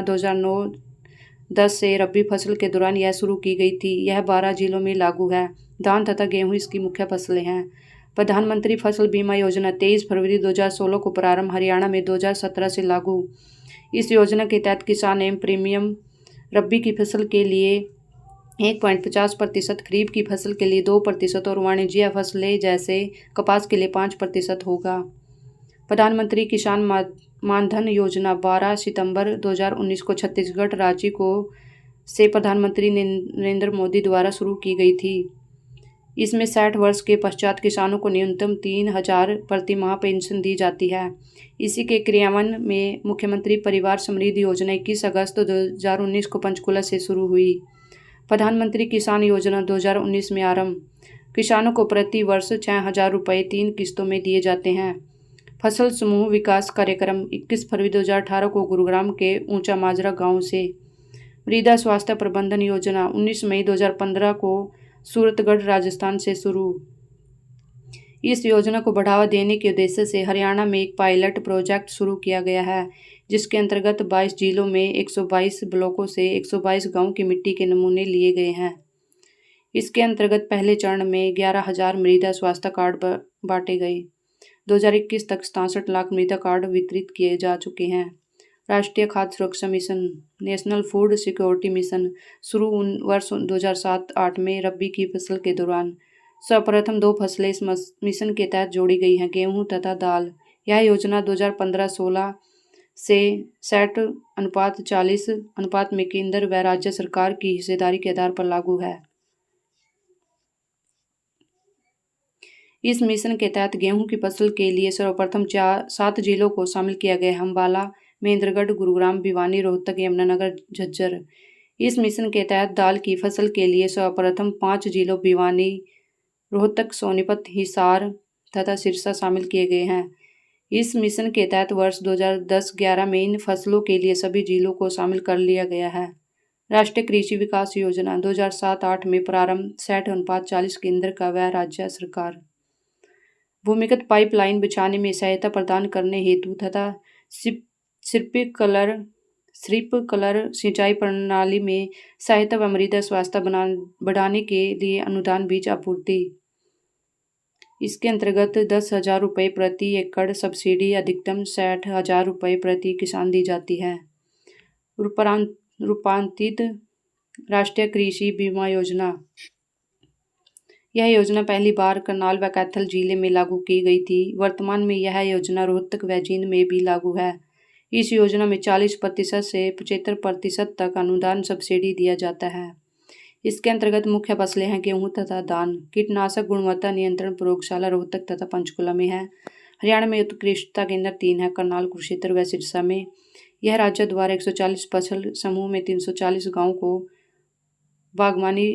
2010 से रबी फसल के दौरान यह शुरू की गई थी। यह 12 जिलों में लागू है। धान तथा गेहूं इसकी मुख्य फसलें हैं। प्रधानमंत्री फसल बीमा योजना 23 फरवरी 2016 को प्रारंभ, हरियाणा में 2017 से लागू। इस योजना के तहत किसान एवं प्रीमियम रबी की फसल के लिए 1.50%, खरीफ की फसल के लिए 2% और वाणिज्यिक फसलें जैसे कपास के लिए 5% होगा। प्रधानमंत्री किसान मानधन योजना 12 सितंबर 2019 को छत्तीसगढ़ राज्य से प्रधानमंत्री नरेंद्र मोदी द्वारा शुरू की गई थी। इसमें 60 वर्ष के पश्चात किसानों को न्यूनतम 3,000 प्रति माह पेंशन दी जाती है। इसी के क्रियान्वयन में मुख्यमंत्री परिवार समृद्धि योजना 21 अगस्त 2019 को पंचकुला से शुरू हुई। प्रधानमंत्री किसान योजना 2019 में आरंभ। किसानों को प्रति वर्ष 6,000 रुपये 3 किस्तों में दिए जाते हैं। फसल समूह विकास कार्यक्रम 21 फरवरी 2018 को गुरुग्राम के ऊंचा माजरा गांव से। मृदा स्वास्थ्य प्रबंधन योजना 19 मई 2015 को सूरतगढ़ राजस्थान से शुरू। इस योजना को बढ़ावा देने के उद्देश्य से हरियाणा में एक पायलट प्रोजेक्ट शुरू किया गया है, जिसके अंतर्गत 22 जिलों में 122 ब्लॉकों से 122 गांव की मिट्टी के नमूने लिए गए हैं। इसके अंतर्गत पहले चरण में 11,000 मृदा स्वास्थ्य कार्ड बांटे गए। 2021 तक 67 लाख मृदा कार्ड वितरित किए जा चुके हैं। राष्ट्रीय खाद्य सुरक्षा mission, national food security mission शुरू वर्ष 2007-8 में रबी की फसल के दौरान सर्वप्रथम 2 फसलें इस मिशन के तहत जोड़ी गई हैं, गेहूं तथा दाल। यह योजना 2015-16 से 60:40 अनुपात में केंद्र व राज्य सरकार की हिस्सेदारी के आधार पर लागू है। इस मिशन के तहत गेहूं की फसल के लिए सर्वप्रथम 7 जिलों को शामिल किया गया है: अंबाला, महेंद्रगढ़, गुरुग्राम, भिवानी, रोहतक, यमुनानगर, झज्जर। इस मिशन के तहत दाल की फसल के लिए सर्वप्रथम 5 जिलों भिवानी, रोहतक, सोनीपत, हिसार तथा सिरसा शामिल किए गए हैं। इस मिशन के तहत वर्ष 2010-11 में इन फसलों के लिए सभी जिलों को शामिल कर लिया गया है। राष्ट्रीय कृषि विकास योजना 2007-8 में प्रारंभ, 60:40 केंद्र का व राज्य सरकार। भूमिगत पाइपलाइन बिछाने में सहायता प्रदान करने हेतु तथा स्प्रिंकलर सिंचाई प्रणाली में सहायता व मृदा स्वास्थ्य बढ़ाने के लिए अनुदान बीज आपूर्ति। इसके अंतर्गत 10,000 रुपये प्रति एकड़ सब्सिडी अधिकतम 60,000 रुपये प्रति किसान दी जाती है। रूपांतरित राष्ट्रीय कृषि बीमा योजना। यह योजना पहली बार करनाल व कैथल जिले में लागू की गई थी। वर्तमान में यह योजना रोहतक व जींद में भी लागू है। इस योजना में 40% से 75% तक अनुदान सब्सिडी दिया जाता है। इसके अंतर्गत मुख्य फसलें हैं गेहूं तथा धान। कीटनाशक गुणवत्ता नियंत्रण प्रयोगशाला रोहतक तथा पंचकुला में है। हरियाणा में उत्कृष्टता केंद्र 3 है: करनाल, कुरुक्षेत्र व सिरसा में। यह राज्य द्वारा 140 फसल समूह में 340 गाँव को बागवानी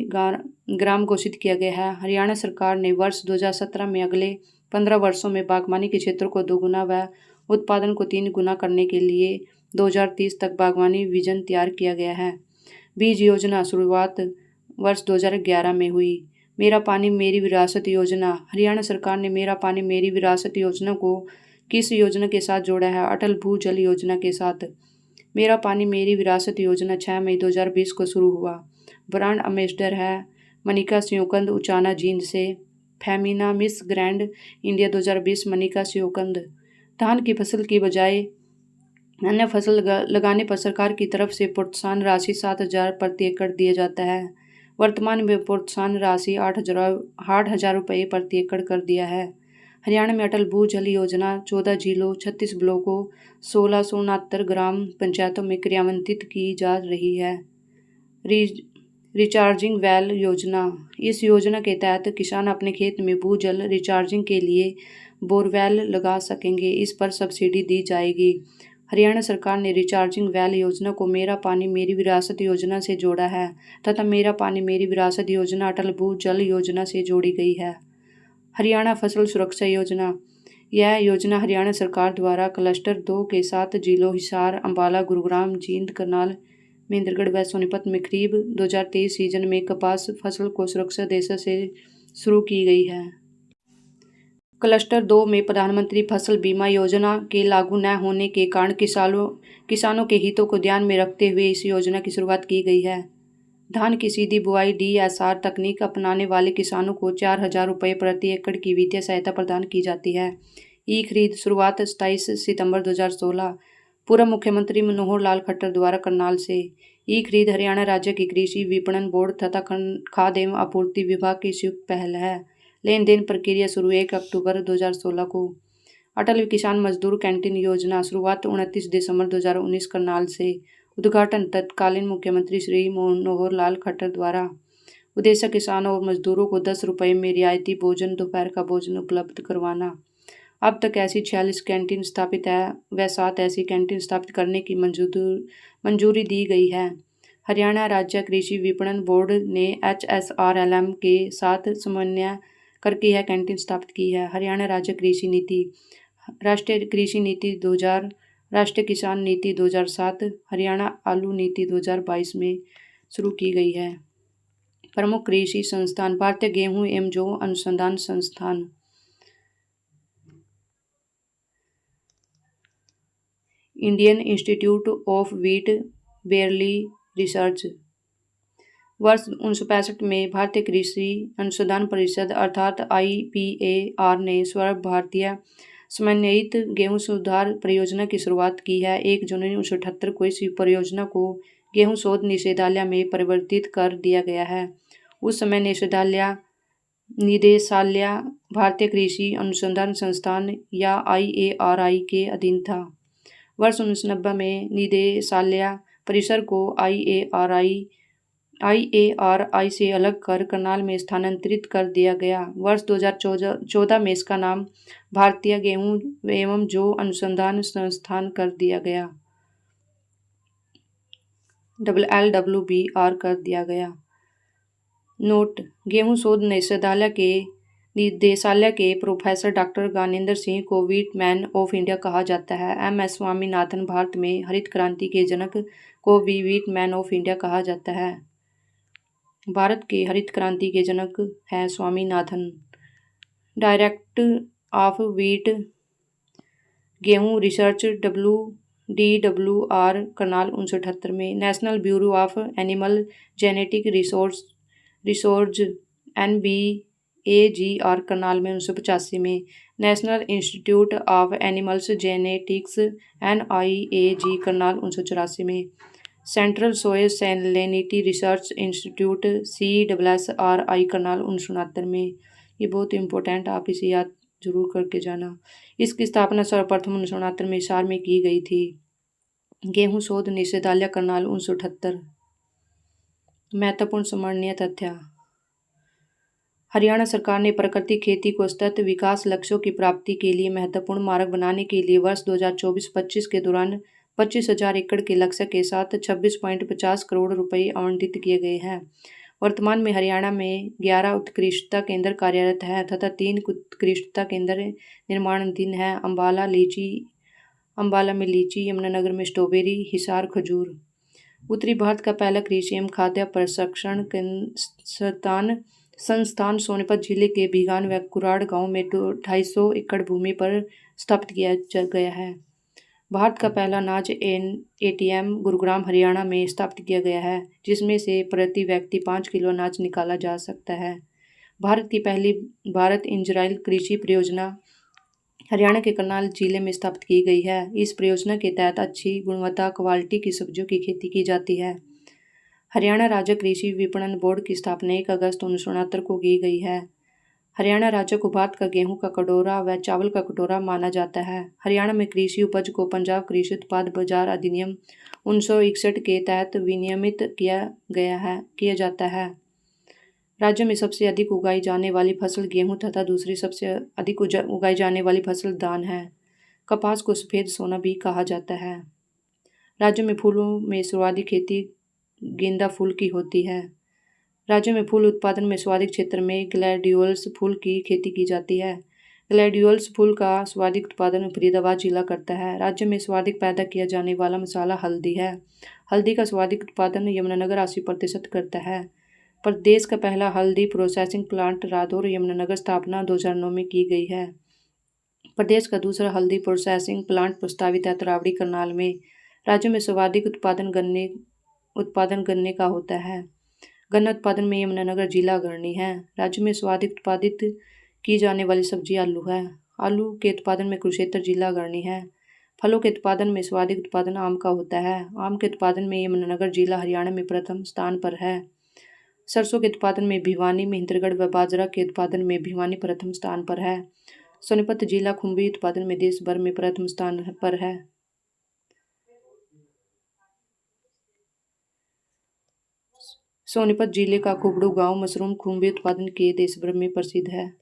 ग्राम घोषित किया गया है। हरियाणा सरकार ने वर्ष 2017 में अगले 15 वर्षों में बागवानी के क्षेत्र को 2 गुना व उत्पादन को 3 गुना करने के लिए 2030 तक बागवानी विजन तैयार किया गया है। बीज योजना शुरुआत वर्ष 2011 में हुई। मेरा पानी मेरी विरासत योजना। हरियाणा सरकार ने मेरा पानी मेरी विरासत योजना को किस योजना के साथ जोड़ा है? अटल भूजल योजना के साथ। मेरा पानी मेरी विरासत योजना 6 मई 2020 को शुरू हुआ। ब्रांड एम्बेसडर है मनिका सियोकंद, उचाना जींद से। Femina Miss Grand India 2020 Manika Siokand. धान की फसल की बजाय अन्य फसल लगाने पर सरकार की तरफ से प्रोत्साहन राशि 7,000 प्रति एकड़ दिया जाता है। वर्तमान में प्रोत्साहन राशि 8,000 रुपये प्रति एकड़ कर दिया है। हरियाणा में अटल भूजल योजना 14 जिलों 36 ब्लॉकों 1669 ग्राम पंचायतों में क्रियान्वित की जा रही है। रिचार्जिंग वेल योजना। इस योजना के तहत किसान अपने खेत में भूजल रिचार्जिंग के लिए बोरवेल लगा सकेंगे। इस पर सब्सिडी दी जाएगी। हरियाणा सरकार ने रिचार्जिंग वेल योजना को मेरा पानी मेरी विरासत योजना से जोड़ा है तथा मेरा पानी मेरी विरासत योजना अटल भूजल योजना से जोड़ी गई है। हरियाणा फसल सुरक्षा योजना। यह योजना हरियाणा सरकार द्वारा क्लस्टर 2 के 7 जिलों हिसार, अंबाला, गुरुग्राम, जींद, करनाल, महेंद्रगढ़ व सोनीपत में खरीफ 2023 सीजन में कपास फसल को सुरक्षा उद्देश्य से शुरू की गई है। क्लस्टर 2 में प्रधानमंत्री फसल बीमा योजना के लागू न होने के कारण किसानों के हितों को ध्यान में रखते हुए इस योजना की शुरुआत की गई है। धान की सीधी बुआई DSR तकनीक अपनाने वाले किसानों को 4,000 रुपये प्रति एकड़ की वित्तीय सहायता प्रदान की जाती है। ई खरीद शुरुआत 27 सितंबर 2016 पूर्व मुख्यमंत्री मनोहर लाल खट्टर द्वारा करनाल से। ई खरीद हरियाणा राज्य की कृषि विपणन बोर्ड तथा खाद्य एवं आपूर्ति विभाग की संयुक्त पहल है। लेन देन प्रक्रिया शुरू 1 अक्टूबर 2016 को। अटल किसान मजदूर कैंटीन योजना शुरुआत 29 दिसंबर 2019 करनाल से। उद्घाटन तत्कालीन मुख्यमंत्री श्री मनोहर लाल खट्टर द्वारा। उद्देश्य किसानों और मजदूरों को 10 रुपये में रियायती भोजन, दोपहर का भोजन उपलब्ध करवाना। अब तक ऐसी 46 कैंटीन स्थापित है व 7 ऐसी कैंटीन स्थापित करने की मंजूरी दी गई है। हरियाणा राज्य कृषि विपणन बोर्ड ने HSRLM के साथ समन्वय करके यह कैंटीन स्थापित की है। हरियाणा राज्य कृषि नीति, राष्ट्रीय कृषि नीति 2000, राष्ट्रीय किसान नीति 2007, हरियाणा आलू नीति 2022 में शुरू की गई है। प्रमुख कृषि संस्थान भारतीय गेहूं एवं जौ अनुसंधान संस्थान, Indian Institute of wheat barely research. वर्ष 1965 में भारतीय कृषि अनुसंधान परिषद अर्थात IPAR ने सर्व भारतीय समन्वित गेहूं सुधार परियोजना की शुरुआत की है। 1 जनवरी 1978 को इस परियोजना को गेहूं शोध निदेशालय में परिवर्तित कर दिया गया है। उस समय निदेशालय भारतीय कृषि अनुसंधान संस्थान या IARI के अधीन था। वर्ष 1990 में निदेशालय परिसर को IARI से अलग कर करनाल में स्थानांतरित कर दिया गया। वर्ष 2014 में इसका नाम भारतीय गेहूं एवं जौ अनुसंधान संस्थान कर दिया गया, LLWBR कर दिया गया। नोट: गेहूं शोध निदेशालय के प्रोफेसर डॉक्टर ज्ञानेंद्र सिंह को व्हीट मैन ऑफ इंडिया कहा जाता है। MS स्वामीनाथन भारत में हरित क्रांति के जनक को भी व्हीट मैन ऑफ इंडिया कहा जाता है। भारत के हरित क्रांति के जनक है स्वामीनाथन। डायरेक्टर ऑफ व्हीट गेहूं रिसर्च DWR करनाल 1978 में। National bureau of animal genetic resource NBAGR Karnal में 1985 में। National institute of animals genetics NIAG Karnal 1984 में। Central soil salinity research institute CSSRI Karnal 1969 में। ये बहुत इंपॉर्टेंट, आप इसे याद जरूर करके जाना। इसकी स्थापना सर्वप्रथम 1969 में हिसार में की गई थी। गेहूं शोध निदेशालय करनाल 1978। महत्वपूर्ण स्मरणीय तथ्य: हरियाणा सरकार ने प्राकृतिक खेती को सतत विकास लक्ष्यों की प्राप्ति के लिए महत्वपूर्ण मार्ग बनाने के लिए वर्ष 2024-25 के दौरान 25,000 एकड़ के लक्ष्य के साथ 26.50 करोड़ रुपये आवंटित किए गए हैं। वर्तमान में हरियाणा में 11 उत्कृष्टता केंद्र कार्यरत हैं तथा 3 उत्कृष्टता केंद्र निर्माणाधीन हैं। अम्बाला में लीची, यमुनानगर में स्ट्रॉबेरी, हिसार खजूर। उत्तरी भारत का पहला कृषि एवं खाद्य प्रशिक्षण संस्थान सोनीपत जिले के बीगान व कुराड़ गांव में 250 एकड़ भूमि पर स्थापित किया गया है। भारत का पहला अनाज ATM गुरुग्राम हरियाणा में स्थापित किया गया है, जिसमें से प्रति व्यक्ति 5 किलो अनाज निकाला जा सकता है। भारत की पहली भारत इजराइल कृषि परियोजना हरियाणा के करनाल जिले में स्थापित की गई है। इस परियोजना के तहत अच्छी गुणवत्ता क्वालिटी की सब्जियों की खेती की जाती है। हरियाणा राज्य कृषि विपणन बोर्ड की स्थापना 1 अगस्त 1969 को की गई है। हरियाणा राज्य को भारत का गेहूं का कटोरा व चावल का कटोरा माना जाता है। हरियाणा में कृषि उपज को पंजाब कृषि उत्पाद बाजार अधिनियम 1961 के तहत विनियमित किया जाता है। राज्य में सबसे अधिक उगाई जाने वाली फसल गेहूं तथा दूसरी सबसे अधिक उगाई जाने वाली फसल धान है। कपास को सफ़ेद सोना भी कहा जाता है। राज्य में फूलों में सर्वाधिक खेती गेंदा फूल की होती है। राज्य में फूल उत्पादन में सर्वाधिक क्षेत्र में ग्लैडियोलस फूल की खेती की जाती है। ग्लैडियोलस फूल का सर्वाधिक उत्पादन फरीदाबाद जिला करता है। राज्य में सर्वाधिक पैदा किया जाने वाला मसाला हल्दी है। हल्दी का सर्वाधिक उत्पादन यमुनानगर 80% करता है। प्रदेश का पहला हल्दी प्रोसेसिंग प्लांट रादौर यमुनानगर स्थापना 2009 में की गई है। प्रदेश का दूसरा हल्दी प्रोसेसिंग प्लांट प्रस्तावित है तरावड़ी करनाल में। राज्य में सर्वाधिक उत्पादन गन्ने का होता है। गन्ना उत्पादन में यमुनानगर जिला अग्रणी है। राज्य में सर्वाधिक उत्पादित की जाने वाली सब्जी आलू है। आलू के उत्पादन में कुरुक्षेत्र जिला अग्रणी है। फलों के उत्पादन में सर्वाधिक उत्पादन आम का होता है। आम के उत्पादन में यमुनानगर जिला हरियाणा में प्रथम स्थान पर है। सरसों के उत्पादन में भिवानी, महेंद्रगढ़ व बाजरा के उत्पादन में भिवानी प्रथम स्थान पर है। सोनीपत जिला खुम्बी उत्पादन में देश भर में प्रथम स्थान पर है। सोनीपत जिले का खुबड़ू गांव मशरूम खुम्बी उत्पादन के देश भर में प्रसिद्ध है।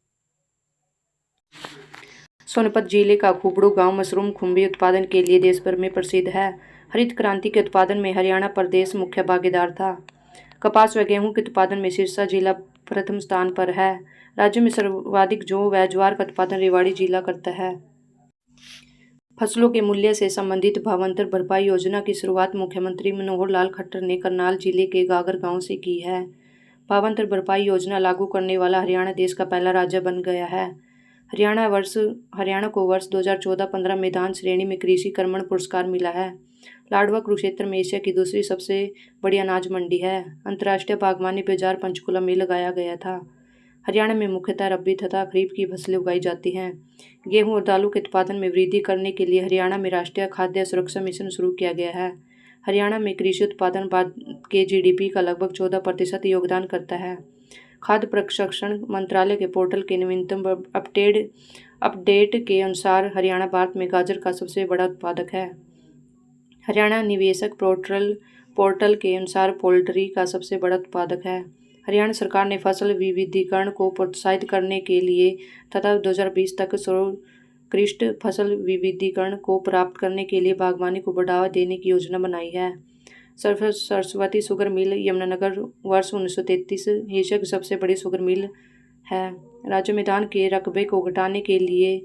सोनीपत जिले का खुबड़ू गांव मशरूम खुम्बी उत्पादन के लिए देश भर में प्रसिद्ध है। हरित क्रांति के उत्पादन में हरियाणा प्रदेश मुख्य भागीदार था। कपास व गेहूं के उत्पादन में सिरसा जिला प्रथम स्थान पर है। राज्य में सर्वाधिक जौ व ज्वार का उत्पादन रेवाड़ी जिला करता है। फसलों के मूल्य से संबंधित भावांतर भरपाई योजना की शुरुआत मुख्यमंत्री मनोहर लाल खट्टर ने करनाल जिले के गागर गांव से की है। भावांतर भरपाई योजना लागू करने वाला हरियाणा देश का पहला राज्य बन गया है। हरियाणा को वर्ष 2014-15 मैदान श्रेणी में कृषि कर्मण पुरस्कार मिला है। लाडवा कुरुक्षेत्र में एशिया की दूसरी सबसे बड़ी अनाज मंडी है। अंतर्राष्ट्रीय बागवानी बाजार पंचकुला में लगाया गया था। हरियाणा में मुख्यतः रबी तथा खरीफ की फसलें उगाई जाती हैं। गेहूं और दालों के उत्पादन में वृद्धि करने के लिए हरियाणा में राष्ट्रीय खाद्य सुरक्षा मिशन शुरू किया गया है। हरियाणा में कृषि उत्पादन भारत के जीडीपी का लगभग 14% योगदान करता है। खाद्य प्रसंस्करण मंत्रालय के पोर्टल के नवीनतम अपडेट के अनुसार हरियाणा भारत में गाजर का सबसे बड़ा उत्पादक है। हरियाणा निवेशक पोर्टल के अनुसार पोल्ट्री का सबसे बड़ा उत्पादक है। हरियाणा सरकार ने फसल विविधीकरण को प्रोत्साहित करने के लिए तथा 2020 तक सर्वोत्कृष्ट फसल विविधीकरण को प्राप्त करने के लिए बागवानी को बढ़ावा देने की योजना बनाई है। सरस्वती शुगर मिल यमुनानगर वर्ष 1933 एशिया की सबसे बड़ी शुगर मिल है। राज्य में धान के रकबे को घटाने के लिए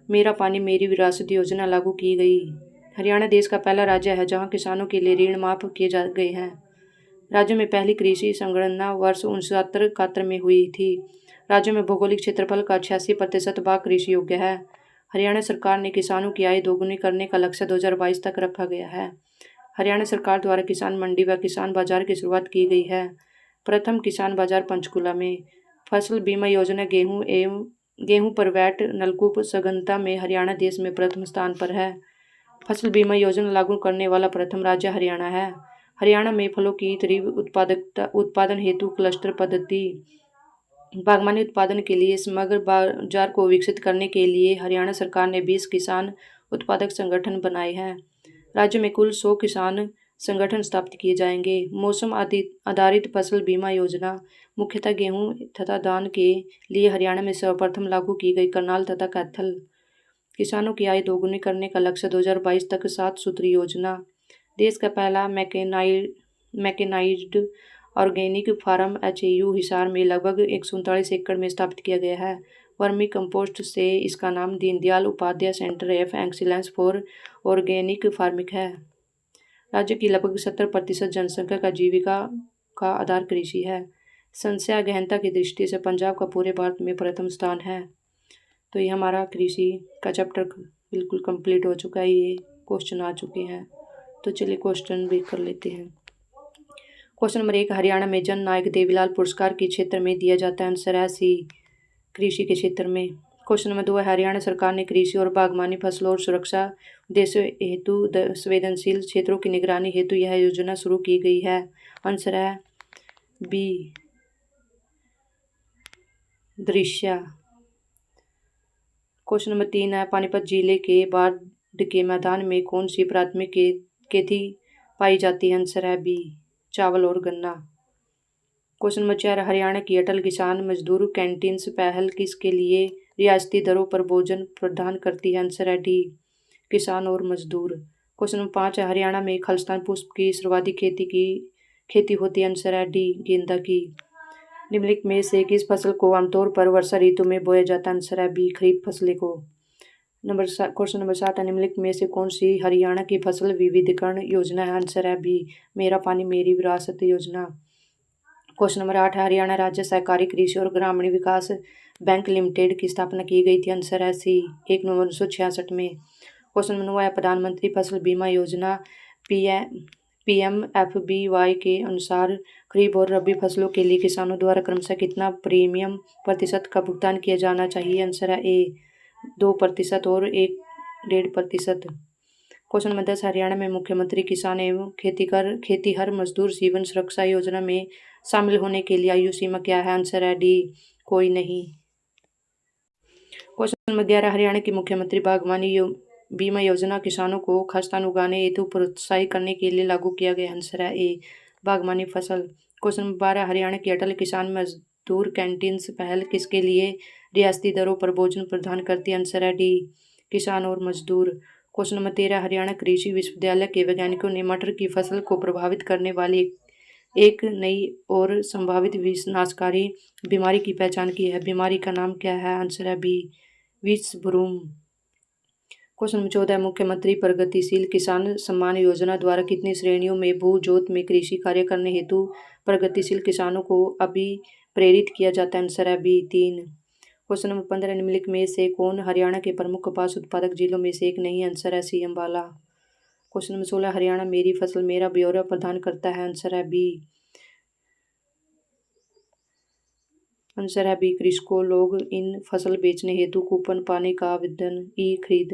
मेरा पानी मेरी विरासत योजना लागू की गई। हरियाणा देश का पहला राज्य है जहां किसानों के लिए ऋण माफ किए गए हैं। राज्य में पहली कृषि संगणना वर्ष 1971 में हुई थी। राज्य में भौगोलिक क्षेत्रफल का 86% भाग कृषि योग्य है। हरियाणा सरकार ने किसानों की आय दोगुनी करने का लक्ष्य 2022 तक रखा गया है। हरियाणा सरकार द्वारा किसान मंडी व किसान बाजार की शुरुआत की गई है। प्रथम किसान बाजार पंचकुला में। फसल बीमा योजना गेहूं पर वैट नलकूप सघनता में हरियाणा देश में प्रथम स्थान पर है। फसल बीमा योजना लागू करने वाला प्रथम राज्य हरियाणा है। हरियाणा में फलों की तीव्र उत्पादन हेतु क्लस्टर पद्धति बागवानी उत्पादन के लिए समग्र बाजार को विकसित करने के लिए हरियाणा सरकार ने 20 किसान उत्पादक संगठन बनाए हैं। राज्य में कुल 100 किसान संगठन स्थापित किए जाएंगे। मौसम आधारित फसल बीमा योजना मुख्यतः गेहूं तथा धान के लिए हरियाणा में सर्वप्रथम लागू की गई। करनाल तथा कैथल किसानों की आय दोगुनी करने का लक्ष्य 2022 तक 7 सूत्री योजना। देश का पहला mechanised organic farm HAU Hisar में लगभग 139 एकड़ में स्थापित किया गया है। वर्मी कंपोस्ट से इसका नाम Deendayal Upadhyay centre of excellence for organic farming है। राज्य की लगभग 70% जनसंख्या का जीविका का आधार कृषि है। संख्या गहनता की दृष्टि से पंजाब का पूरे भारत में प्रथम स्थान है। तो ये हमारा कृषि का चैप्टर बिल्कुल कंप्लीट हो चुका है। ये क्वेश्चन आ चुके हैं, तो चलिए क्वेश्चन भी कर लेते हैं। क्वेश्चन नंबर 1, हरियाणा में जन नायक देवीलाल पुरस्कार किस क्षेत्र में दिया जाता है? आंसर है सी, कृषि के क्षेत्र में। क्वेश्चन नंबर 2 है, हरियाणा सरकार ने कृषि और बागवानी फसलों और सुरक्षा उद्देश्य हेतु संवेदनशील क्षेत्रों की निगरानी हेतु यह योजना शुरू की गई है। आंसर है बी, दृश्य। क्वेश्चन नंबर 3 है, पानीपत जिले के बाढ़ के मैदान में कौन सी प्राथमिक खेती पाई जाती है? आंसर है बी, चावल और गन्ना। क्वेश्चन नंबर 4, हरियाणा की अटल किसान मजदूर कैंटीन पहल किसके लिए रियायती दरों पर भोजन प्रदान करती है? आंसर है डी, किसान और मजदूर। क्वेश्चन नंबर 5 है, हरियाणा में खालिस्तान पुष्प की सर्वाधिक खेती होती है? आंसर है डी, गेंदा की। निम्नलिखित में से किस फसल को आमतौर पर वर्षा ऋतु में बोया जाता है? आंसर है बी, खरीफ फसलें को। क्वेश्चन नंबर 7 है, निम्नलिखित में से कौन सी हरियाणा की फसल विविधीकरण योजना है? आंसर है बी, मेरा पानी मेरी विरासत योजना। क्वेश्चन नंबर 8 है हरियाणा राज्य सहकारी कृषि और ग्रामीण विकास बैंक लिमिटेड की स्थापना की गई थी। आंसर है सी 1 नवंबर 1966 में। क्वेश्चन नंबर 9 है प्रधानमंत्री फसल बीमा योजना PMFBY के अनुसार खरीफ और रबी फसलों के लिए किसानों द्वारा क्रमशः कितना प्रीमियम प्रतिशत का भुगतान किया जाना चाहिए। आंसर है ए 2% और 1.5%। क्वेश्चन नंबर 10 हरियाणा में मुख्यमंत्री किसान एवं खेतीहर मजदूर जीवन सुरक्षा योजना में शामिल होने के लिए आयु सीमा क्या है। आंसर है डी कोई नहीं। क्वेश्चन नंबर 11 हरियाणा की मुख्यमंत्री बागवानी बीमा योजना किसानों को खाद्यान्न उगाने हेतु प्रोत्साहित करने के लिए लागू किया गया। आंसर है ए बागवानी फसल। क्वेश्चन नंबर 12 हरियाणा की अटल किसान मजदूर कैंटीन पहल किसके लिए रियायती दरों पर भोजन प्रदान करती है। आंसर है डी किसान और मजदूर। क्वेश्चन नंबर 13 हरियाणा कृषि विश्वविद्यालय के वैज्ञानिकों ने मटर की फसल को प्रभावित करने वाली एक नई और संभावित विषनाशकारी बीमारी की पहचान की है। बीमारी का नाम क्या है। आंसर है बी विषभ्रूम। क्वेश्चन नंबर 14 मुख्यमंत्री प्रगतिशील किसान सम्मान योजना द्वारा कितनी श्रेणियों में भू जोत में कृषि कार्य करने हेतु प्रगतिशील किसानों को अभी प्रेरित किया जाता है। आंसर है बी 3। क्वेश्चन नंबर 15 निम्नलिखित में से कौन हरियाणा के प्रमुख कपास उत्पादक जिलों में से एक नहीं। आंसर है सी अम्बाला। क्वेश्चन नंबर 16 हरियाणा मेरी फसल मेरा ब्यौरा प्रदान करता है। आंसर है बी कृषकों लोग इन फसल बेचने हेतु कूपन पाने का आवेदन ई खरीद।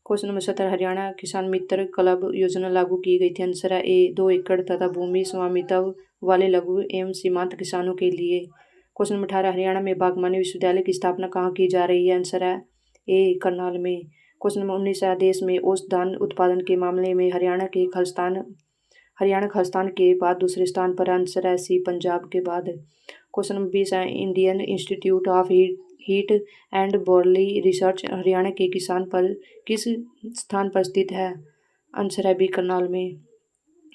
क्वेश्चन नंबर 17 हरियाणा किसान मित्र क्लब योजना लागू की गई थी। आंसर है ए 2 एकड़ तथा भूमि स्वामित्व वाले लघु एवं सीमांत किसानों के लिए। क्वेश्चन नंबर 18 हरियाणा में बागवानी विश्वविद्यालय की स्थापना कहाँ की जा रही है। आंसर है ए करनाल में। क्वेश्चन नंबर 19 है देश में औसत धान उत्पादन के मामले में हरियाणा खालिस्तान के बाद दूसरे स्थान पर। आंसर है सी पंजाब के बाद। क्वेश्चन नंबर 20 है Indian Institute of wheat and barley research Haryana के किस स्थान पर स्थित है। आंसर है बी करनाल में।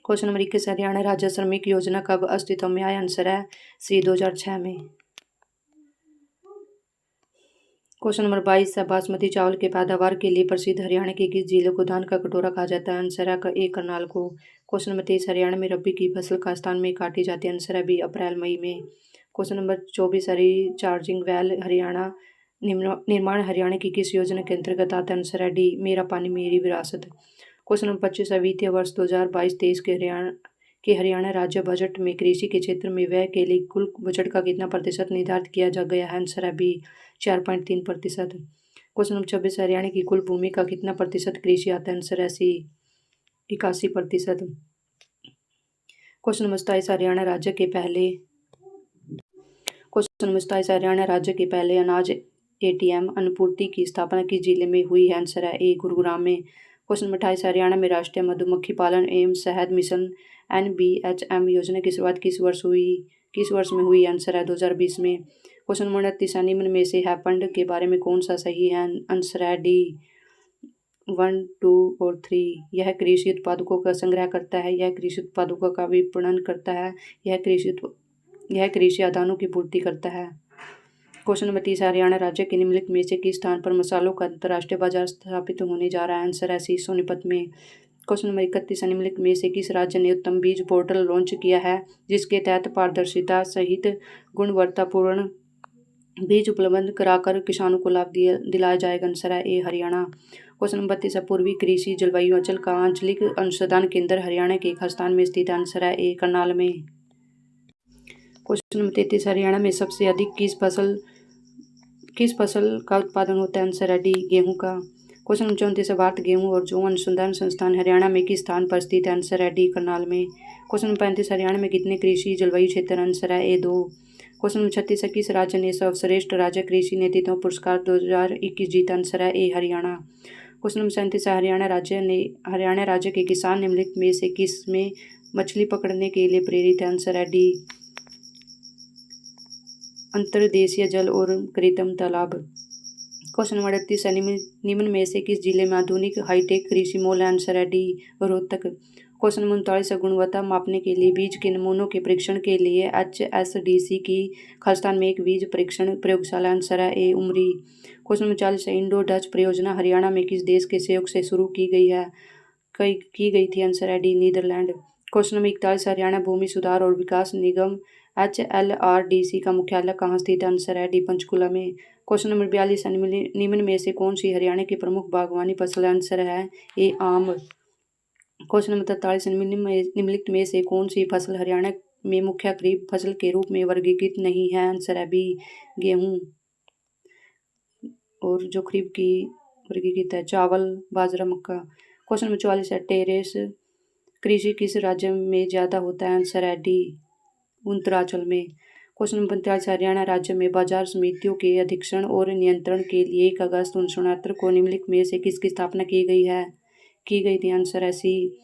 क्वेश्चन नंबर 21 हरियाणा राज्य श्रमिक योजना कब अस्तित्व में आया। आंसर है सी 2006 में। क्वेश्चन नंबर 22 है बासमती चावल के पैदावार के लिए प्रसिद्ध हरियाणा के किस जिले को धान का कटोरा कहा जाता है। आंसर है ए करनाल को। क्वेश्चन नंबर 23 हरियाणा में रबी की फसल का स्थान में काटी जाती है। आंसर है बी अप्रैल मई में। Question number 24 recharging well Haryana निर्माण हरियाणा की किस योजना के अंतर्गत आता है। आंसर है डी मेरा पानी मेरी विरासत। क्वेश्चन नंबर 25 वित्तीय वर्ष 2022-23 के हरियाणा राज्य बजट में कृषि के क्षेत्र में व्यय के लिए कुल बजट का कितना प्रतिशत निर्धारित किया जा गया है। आंसर है बी 4.3%। क्वेश्चन नंबर 26 हरियाणा की कुल भूमि का कितना प्रतिशत कृषि आता है। आंसर है सी 81%। क्वेश्चन नंबर 27 हरियाणा राज्य के पहले अनाज ATM अनुपूर्ति की स्थापना किस जिले में हुई है। आंसर है ए गुरुग्राम में। क्वेश्चन नंबर 28 हरियाणा में राष्ट्रीय मधुमक्खी पालन एवं शहद मिशन NBHM योजना की शुरुआत किस वर्ष में हुई। आंसर है 2020 में। क्वेश्चन नंबर 29 निम्न में से हैपन्ड के बारे में कौन सा सही है। आंसर है डी 1, 2 और 3। यह कृषि उत्पादकों का संग्रह करता है, यह कृषि उत्पादकों का विपणन करता है, यह कृषि आदानों की पूर्ति करता है। क्वेश्चन नंबर 30 हरियाणा राज्य के निम्नलिखित में से किस स्थान पर मसालों का अंतर्राष्ट्रीय बाजार स्थापित होने जा रहा है। आंसर है सी सोनीपत में। क्वेश्चन नंबर 31 निम्नलिखित में से किस राज्य ने उत्तम बीज पोर्टल लॉन्च किया है जिसके तहत पारदर्शिता सहित गुणवत्तापूर्ण बीज उपलब्ध कराकर किसानों को लाभ दिलाया जाएगा। आंसर है ए हरियाणा। क्वेश्चन नंबर 32 पूर्वी कृषि जलवायु अंचल का आंचलिक अनुसंधान केंद्र हरियाणा के खालिस्तान में स्थित। आंसर है ए करनाल में। क्वेश्चन नंबर 33 हरियाणा में सबसे अधिक किस फसल का उत्पादन होता है। आंसर है डी गेहूं का। क्वेश्चन नंबर 34 भारत गेहूं और जौ अनुसंधान संस्थान हरियाणा में किस स्थान पर स्थित है। आंसर है डी करनाल में। क्वेश्चन नंबर 35 हरियाणा में कितने कृषि जलवायु क्षेत्र। आंसर है ए 2। क्वेश्चन नंबर 36 किस राज्य ने सर्वश्रेष्ठ राज्य कृषि नेतृत्व पुरस्कार 2021 जीता। आंसर है ए हरियाणा। क्वेश्चन नंबर 37 हरियाणा राज्य के किसान निम्नलिखित में से किस में मछली पकड़ने के लिए प्रेरित है। आंसर है डी अंतर्देशीय जल और कृत्रिम तालाब। क्वेश्चन नंबर 38 निम्न में से किस जिले में आधुनिक हाईटेक कृषि मॉल है। आंसर है डी रोहतक। क्वेश्चन नंबर 39 गुणवत्ता मापने के लिए बीज के नमूनों के परीक्षण के लिए HSDC की खालिस्तान में एक बीज परीक्षण प्रयोगशाला। आंसर है ए उमरी। क्वेश्चन नंबर 40 इंडो डच परियोजना हरियाणा में किस देश के सहयोग से शुरू की गई थी। आंसर है D Netherland. Question number 41 Haryana भूमि सुधार और विकास निगम HLRDC का मुख्यालय कहाँ स्थित है? आंसर है डी पंचकुला में। क्वेश्चन नंबर 42 निम्न में से कौन सी हरियाणा की प्रमुख बागवानी फसल है? आंसर है ए आम। क्वेश्चन नंबर 43 निम्नलिखित में से कौन सी फसल हरियाणा में मुख्य खरीफ फसल के रूप में वर्गीकृत नहीं है? आंसर है बी गेहूं। और जो खरीफ की वर्गीकृत है चावल, बाजरा, मक्का। क्वेश्चन नंबर 44 है टेरेस कृषि किस राज्य में ज़्यादा होता है? आंसर है डी उत्तरांचल में। क्वेश्चन नंबर 45 हरियाणा राज्य में बाजार समितियों के अधीक्षण और नियंत्रण के लिए 1 अगस्त 1969 को निम्नलिखित में से किसकी स्थापना की गई थी? आंसर है C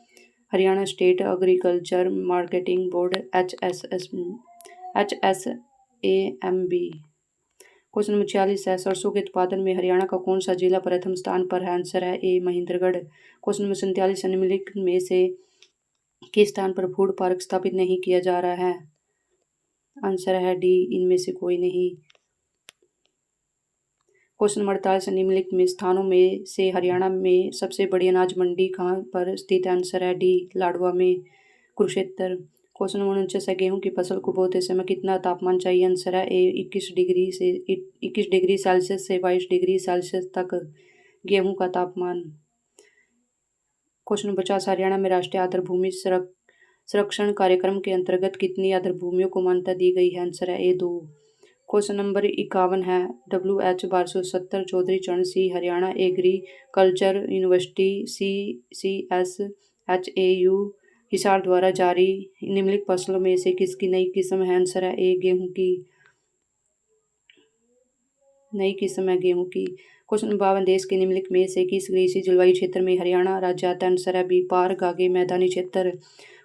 Haryana state agriculture marketing board HSAMB। Question number 46 है सरसों के उत्पादन में हरियाणा का कौन सा जिला प्रथम स्थान पर है? आंसर है ए महेंद्रगढ़। क्वेश्चन नंबर 47 निम्नलिखित में से किस स्थान पर फूड पार्क स्थापित नहीं किया जा रहा है? आंसर है डी इनमें से कोई नहीं। क्वेश्चन नंबर 48 निम्नलिखित में स्थानों में से हरियाणा में सबसे बड़ी अनाज मंडी कहाँ पर स्थित है? आंसर है डी लाडवा में, कुरुक्षेत्र। क्वेश्चन नंबर 49 है गेहूं की फसल को बोते समय कितना तापमान चाहिए? आंसर है ए 21 डिग्री सेल्सियस से 22 डिग्री सेल्सियस तक गेहूं का तापमान। क्वेश्चन नंबर 50 हरियाणा में राष्ट्रीय आधार भूमि संरक्षण कार्यक्रम के अंतर्गत कितनी आधार भूमियों को मान्यता दी गई है? आंसर है ए 2। क्वेश्चन नंबर 51 है WH 1270 चौधरी चरण Singh Haryana agriculture university CCSHAU Hisar द्वारा जारी निम्नलिखित फसलों में से किसकी नई किस्म है? आंसर है ए गेहूं की नई किस्म है गेहूं की। क्वेश्चन नंबर 52 देश के निम्नलिखित में से किस कृषि जलवायु क्षेत्र में हरियाणा राज्य आता है? आंसर है बी पार गागे मैदानी क्षेत्र।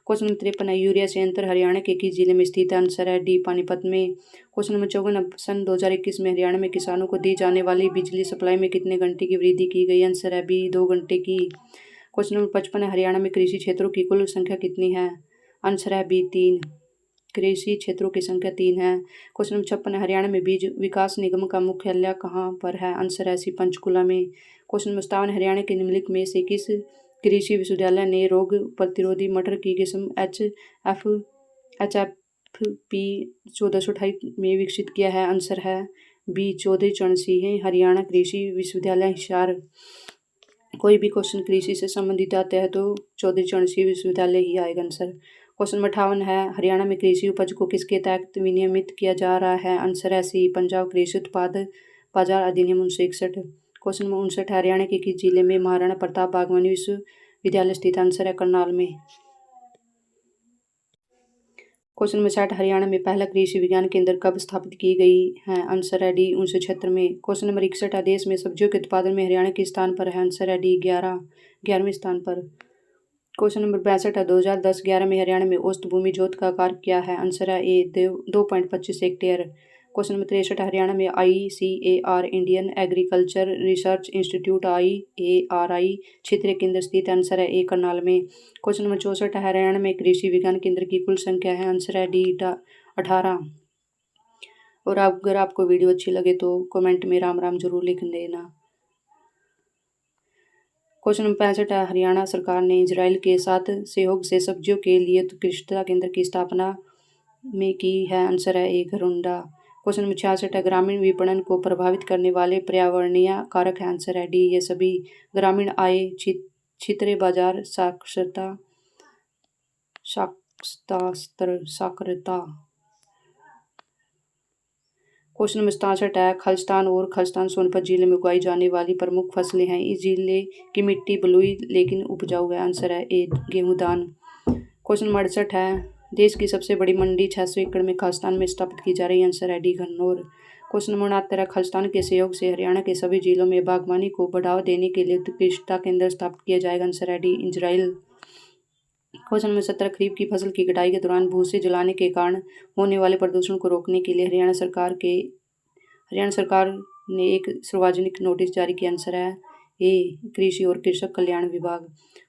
क्वेश्चन नंबर 53 है यूरिया संयंत्र हरियाणा के किस जिले में स्थित है? आंसर है डी पानीपत में। क्वेश्चन नंबर 54 सन 2021 में हरियाणा में किसानों को दी जाने वाली बिजली सप्लाई में कितने घंटे की वृद्धि की गई? आंसर है बी 2 घंटे की। क्वेश्चन नंबर 55 है हरियाणा में कृषि क्षेत्रों की कुल संख्या कितनी है? आंसर है बी 3। कृषि क्षेत्रों की संख्या 3 है। क्वेश्चन नंबर 56 हरियाणा में बीज विकास निगम का मुख्यालय कहाँ पर है? आंसर है सी पंचकुला में। क्वेश्चन नंबर 57 हरियाणा के निम्नलिखित में से किस कृषि विश्वविद्यालय ने रोग प्रतिरोधी मटर की किस्म HFP 1428 में विकसित किया है? आंसर है बी चौधरी चरण सिंह हरियाणा कृषि विश्वविद्यालय हिसार। कोई भी क्वेश्चन कृषि से संबंधित आता है तो चौधरी चरण सिंह विश्वविद्यालय ही आएगा आंसर। क्वेश्चन नंबर 58 है हरियाणा में कृषि उपज को किसके तहत विनियमित किया जा रहा है? आंसर है सी पंजाब कृषि उत्पाद बाजार अधिनियम 1961। क्वेश्चन नंबर 59 है हरियाणा के किस जिले में महाराणा प्रताप बागवानी विश्वविद्यालय स्थित? आंसर है करनाल में। क्वेश्चन नंबर 60 हरियाणा में पहला कृषि विज्ञान केंद्र कब स्थापित की गई है? आंसर है डी 1976 में। क्वेश्चन नंबर 61 है देश में सब्जियों के उत्पादन में हरियाणा किस स्थान पर है? आंसर है डी 11वें स्थान पर। क्वेश्चन नंबर 62 है 2010-11 में हरियाणा में औसत भूमि जोत का आकार क्या है? आंसर है ए 2.25 हेक्टेयर। क्वेश्चन नंबर 63 हरियाणा में ICAR Indian agriculture research institute IARI क्षेत्रीय केंद्र स्थित है? आंसर है ए करनाल में। क्वेश्चन नंबर 64 हरियाणा में कृषि विज्ञान केंद्र की कुल संख्या है? आंसर है डी 18। और अगर आपको वीडियो अच्छी लगे तो कमेंट में राम राम जरूर लिख देना। क्वेश्चन नंबर 65 है हरियाणा सरकार ने इजराइल के साथ सहयोग से सब्जियों के लिए उत्कृष्टता केंद्र की स्थापना में की है? आंसर है ए घरौंडा। क्वेश्चन नंबर 66 है ग्रामीण विपणन को प्रभावित करने वाले पर्यावरणीय कारक है? आंसर है डी ये सभी। ग्रामीण आय, छितरे बाजार, साक्षरता। क्वेश्चन नंबर 67 है खलिस्तान और खलिस्तान सोनीपत जिले में उगाई जाने वाली प्रमुख फसलें हैं। इस जिले की मिट्टी बलुई लेकिन उपजाऊ है? आंसर है ए गेहूंदान। क्वेश्चन नंबर 68 है देश की सबसे बड़ी मंडी 600 एकड़ में खलिस्तान में स्थापित की जा रही है? आंसर है डी घनौर। क्वेश्चन नंबर 69 है खलिस्तान के सहयोग से हरियाणा के सभी जिलों में बागवानी को बढ़ावा देने के लिए उत्कृष्टता केंद्र स्थापित किया जाएगा? आंसर है डी इजराइल। क्वेश्चन नंबर 70 खरीफ की फसल की कटाई के दौरान भूसे जलाने के कारण होने वाले प्रदूषण को रोकने के लिए हरियाणा सरकार ने एक सार्वजनिक नोटिस जारी किया? आंसर है ए कृषि और कृषक कल्याण विभाग।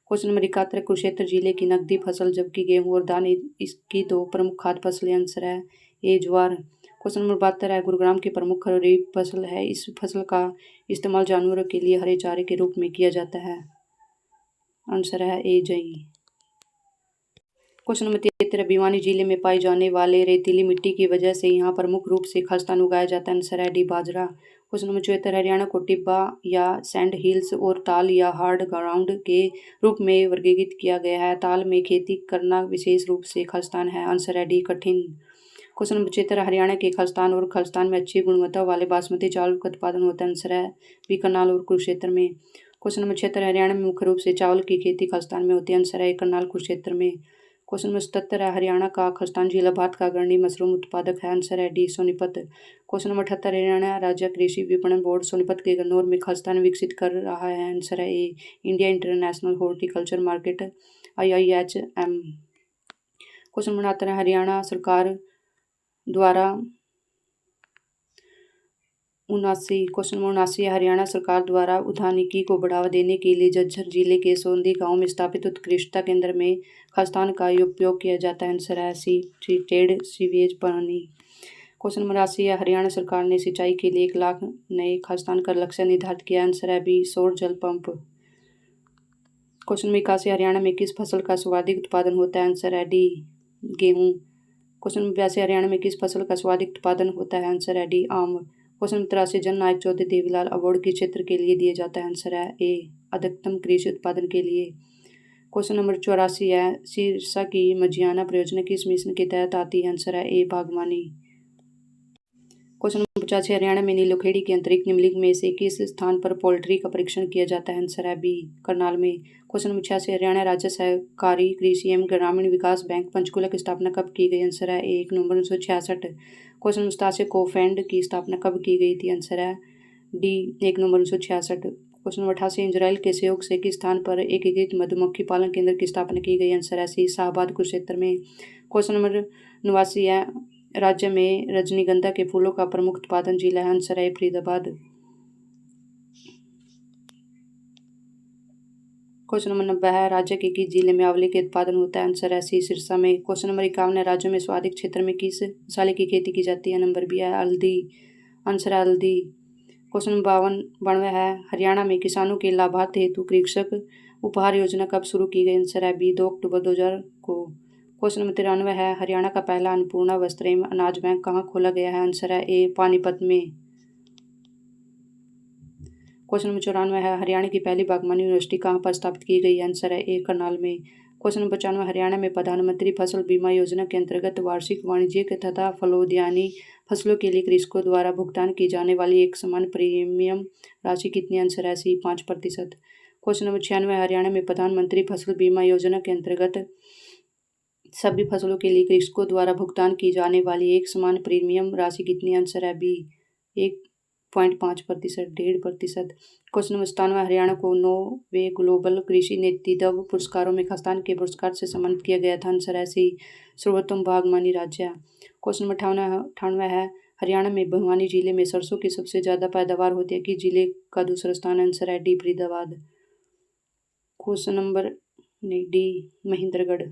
क्वेश्चन नंबर 71 कुरुक्षेत्र जिले की नकदी फसल जबकि गेहूं और धान इसकी 2 प्रमुख खाद्य फसलें? आंसर है ए ज्वार। क्वेश्चन नंबर 72 है गुरुग्राम की प्रमुख खरीफ फसल है? इस फसल का इस्तेमाल जानवरों के लिए हरे चारे के रूप में किया जाता है? आंसर है ए जई। क्वेश्चन नंबर 73 भिवानी जिले में पाई जाने वाले रेतीली मिट्टी की वजह से यहाँ पर मुख्य रूप से खालिस्तान उगाया जाता है। आंसर है डी बाजरा। क्वेश्चन नंबर 74 हरियाणा को टिब्बा या सैंड हिल्स और ताल या हार्ड ग्राउंड के रूप में वर्गीकृत किया गया है। ताल में खेती करना विशेष रूप से खालिस्तान है। आंसर है डी कठिन। क्वेश्चन नंबर 75 हरियाणा के खालिस्तान और खालिस्तान में अच्छी गुणवत्ता वाले बासमती चावल का उत्पादन होता है। आंसर है बी करनाल और कुरुक्षेत्र में। क्वेश्चन नंबर 76 हरियाणा में मुख्य रूप से चावल की खेती खालिस्तान में होती है। आंसर है करनाल कुरुक्षेत्र में। क्वेश्चन नंबर 77 है हरियाणा का खालिस्तान जिला भारत का अग्रणी मशरूम उत्पादक है। आंसर है D Sonipat. Question number 78 Haryana राज्य कृषि विपणन बोर्ड सोनीपत के गन्नौर में खालिस्तान विकसित कर रहा है। आंसर है A India international horticulture market IIHM। Question number 78 है हरियाणा सरकार द्वारा 79 हरियाणा सरकार द्वारा उद्यानिकी को बढ़ावा देने के लिए झज्जर जिले के सोंदी गांव में स्थापित उत्कृष्टता केंद्र में खालिस्तान का उपयोग किया जाता है। आंसर है सी ट्रीटेड सीवेज पानी। क्वेश्चन नंबर 80 है हरियाणा सरकार ने सिंचाई के लिए 1 लाख नए खालिस्तान का लक्ष्य निर्धारित किया। आंसर है बी सौर जल पंप। क्वेश्चन नंबर 81 हरियाणा में किस फसल का सर्वाधिक उत्पादन होता है। आंसर है डी गेहूँ। क्वेश्चन नंबर 82 हरियाणा में किस फसल का सर्वाधिक उत्पादन होता है। आंसर है डी आम। Question number 83 Jan Nayak Chaudhary Devilal award किस क्षेत्र के लिए दिया जाता है। आंसर है ए अधिकतम कृषि उत्पादन के लिए। क्वेश्चन नंबर 84 है सिरसा की मझियाना परियोजना किस मिशन के तहत आती है। आंसर है ए बागवानी। क्वेश्चन नंबर 85 हरियाणा में नीलोखेड़ी के अंतरिक्ष निम्नलिखित में से किस स्थान पर पोल्ट्री का परीक्षण किया जाता है। आंसर है बी करनाल में। क्वेश्चन नंबर 86 हरियाणा राज्य सहकारी कृषि एवं ग्रामीण विकास बैंक पंचकूला की स्थापना कब की गई। आंसर है 1 नवंबर 1966। क्वेश्चन नंबर 87 कोफेंड की स्थापना कब की गई थी। आंसर है डी 1 नवंबर 1966। क्वेश्चन नंबर 88 इजराइल के सहयोग से किस स्थान पर एकीकृत मधुमक्खी पालन केंद्र की स्थापना की गई। आंसर है सी शाहबाद कुरुक्षेत्र में। क्वेश्चन नंबर 89 है राज्य में रजनीगंधा के फूलों का प्रमुख उत्पादन जिला है। आंसर है फरीदाबाद। क्वेश्चन नंबर 90 है राज्य के किस जिले में आंवले के उत्पादन होता है। आंसर है सी सिरसा में। क्वेश्चन नंबर 51 है राज्यों में स्वादिष्ट क्षेत्र में किस मसाले की खेती की जाती है। नंबर बी है हल्दी। आंसर है हल्दी। क्वेश्चन नंबर 92 है हरियाणा में किसानों के लाभार्थ हेतु कृषक उपहार योजना कब शुरू की गई। आंसर है बी 2 अक्टूबर 2000 को। क्वेश्चन नंबर 93 है हरियाणा का पहला अन्नपूर्णा वस्त्र एवं अनाज बैंक कहाँ खोला गया है। आंसर है ए पानीपत में। क्वेश्चन नंबर 94 है हरियाणा की पहली बागवानी यूनिवर्सिटी कहाँ पर स्थापित की गई। आंसर है ए करनाल में। क्वेश्चन नंबर 95 हरियाणा में प्रधानमंत्री फसल बीमा योजना के अंतर्गत वार्षिक वाणिज्यिक तथा फलोद्यानी फसलों के लिए कृषकों द्वारा भुगतान की जाने वाली एक समान प्रीमियम राशि कितनी। आंसर है सी 5%। क्वेश्चन नंबर 96 हरियाणा में प्रधानमंत्री फसल बीमा योजना के अंतर्गत सभी फसलों के लिए कृषकों द्वारा भुगतान की जाने वाली एक समान प्रीमियम राशि कितनी। आंसर है बी 1.5%, 1.5%। क्वेश्चन नंबर 97 हरियाणा को 9वें ग्लोबल कृषि नेतृत्व पुरस्कारों में खालिस्तान के पुरस्कार से सम्मानित किया गया था। आंसर है सी सर्वोत्तम बागवानी राज्य। क्वेश्चन नंबर 98 है हरियाणा में भिवानी जिले में सरसों की सबसे ज़्यादा पैदावार होती है कि जिले का दूसरा स्थान। आंसर है D Faridabad. Question number D Mahendragarh.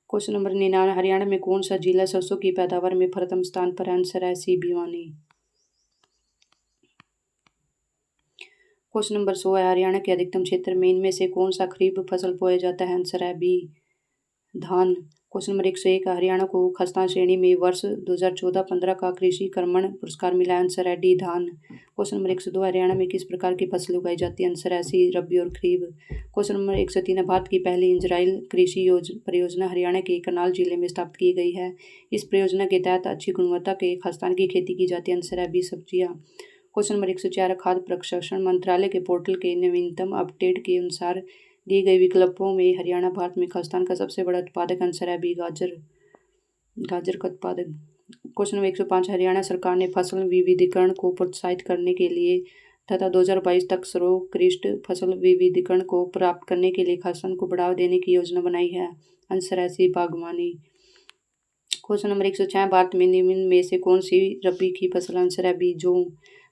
Question number 99 Haryana में कौन सा जिला सरसों की पैदावार में प्रथम स्थान पर। आंसर है सी भिवानी। क्वेश्चन नंबर 100 है हरियाणा के अधिकतम क्षेत्र में इनमें से कौन सा खरीफ फसल बोया जाता है। आंसर है बी धान। क्वेश्चन नंबर 101 हरियाणा को खालिस्तान श्रेणी में वर्ष 2014-15 का कृषि कर्मण पुरस्कार मिला। आंसर है डी धान। क्वेश्चन नंबर 102 हरियाणा में किस प्रकार की फसल उगाई जाती है। आंसर है सी रबी और खरीफ। क्वेश्चन नंबर 103 भारत की पहली इजराइल कृषि परियोजना हरियाणा के करनाल जिले में स्थापित की गई है। इस परियोजना के तहत अच्छी गुणवत्ता के खालिस्तान की खेती की जाती है। आंसर है बी सब्जियां। क्वेश्चन नंबर 104 खाद्य प्रसंस्करण मंत्रालय के पोर्टल के नवीनतम अपडेट के अनुसार दिए गए विकल्पों में हरियाणा भारत में खालिस्तान का सबसे बड़ा उत्पादक। आंसर है बी गाजर का उत्पादक। क्वेश्चन नंबर 105 हरियाणा सरकार ने फसल विविधीकरण को प्रोत्साहित करने के लिए तथा 2022 तक सर्वोत्कृष्ट फसल विविधीकरण को प्राप्त करने के लिए खालिस्तान को बढ़ावा देने की योजना बनाई है। आंसर है सी बागवानी। क्वेश्चन नंबर 106 भारत में निम्न में से कौन सी रबी की फसल। आंसर है बी जौ।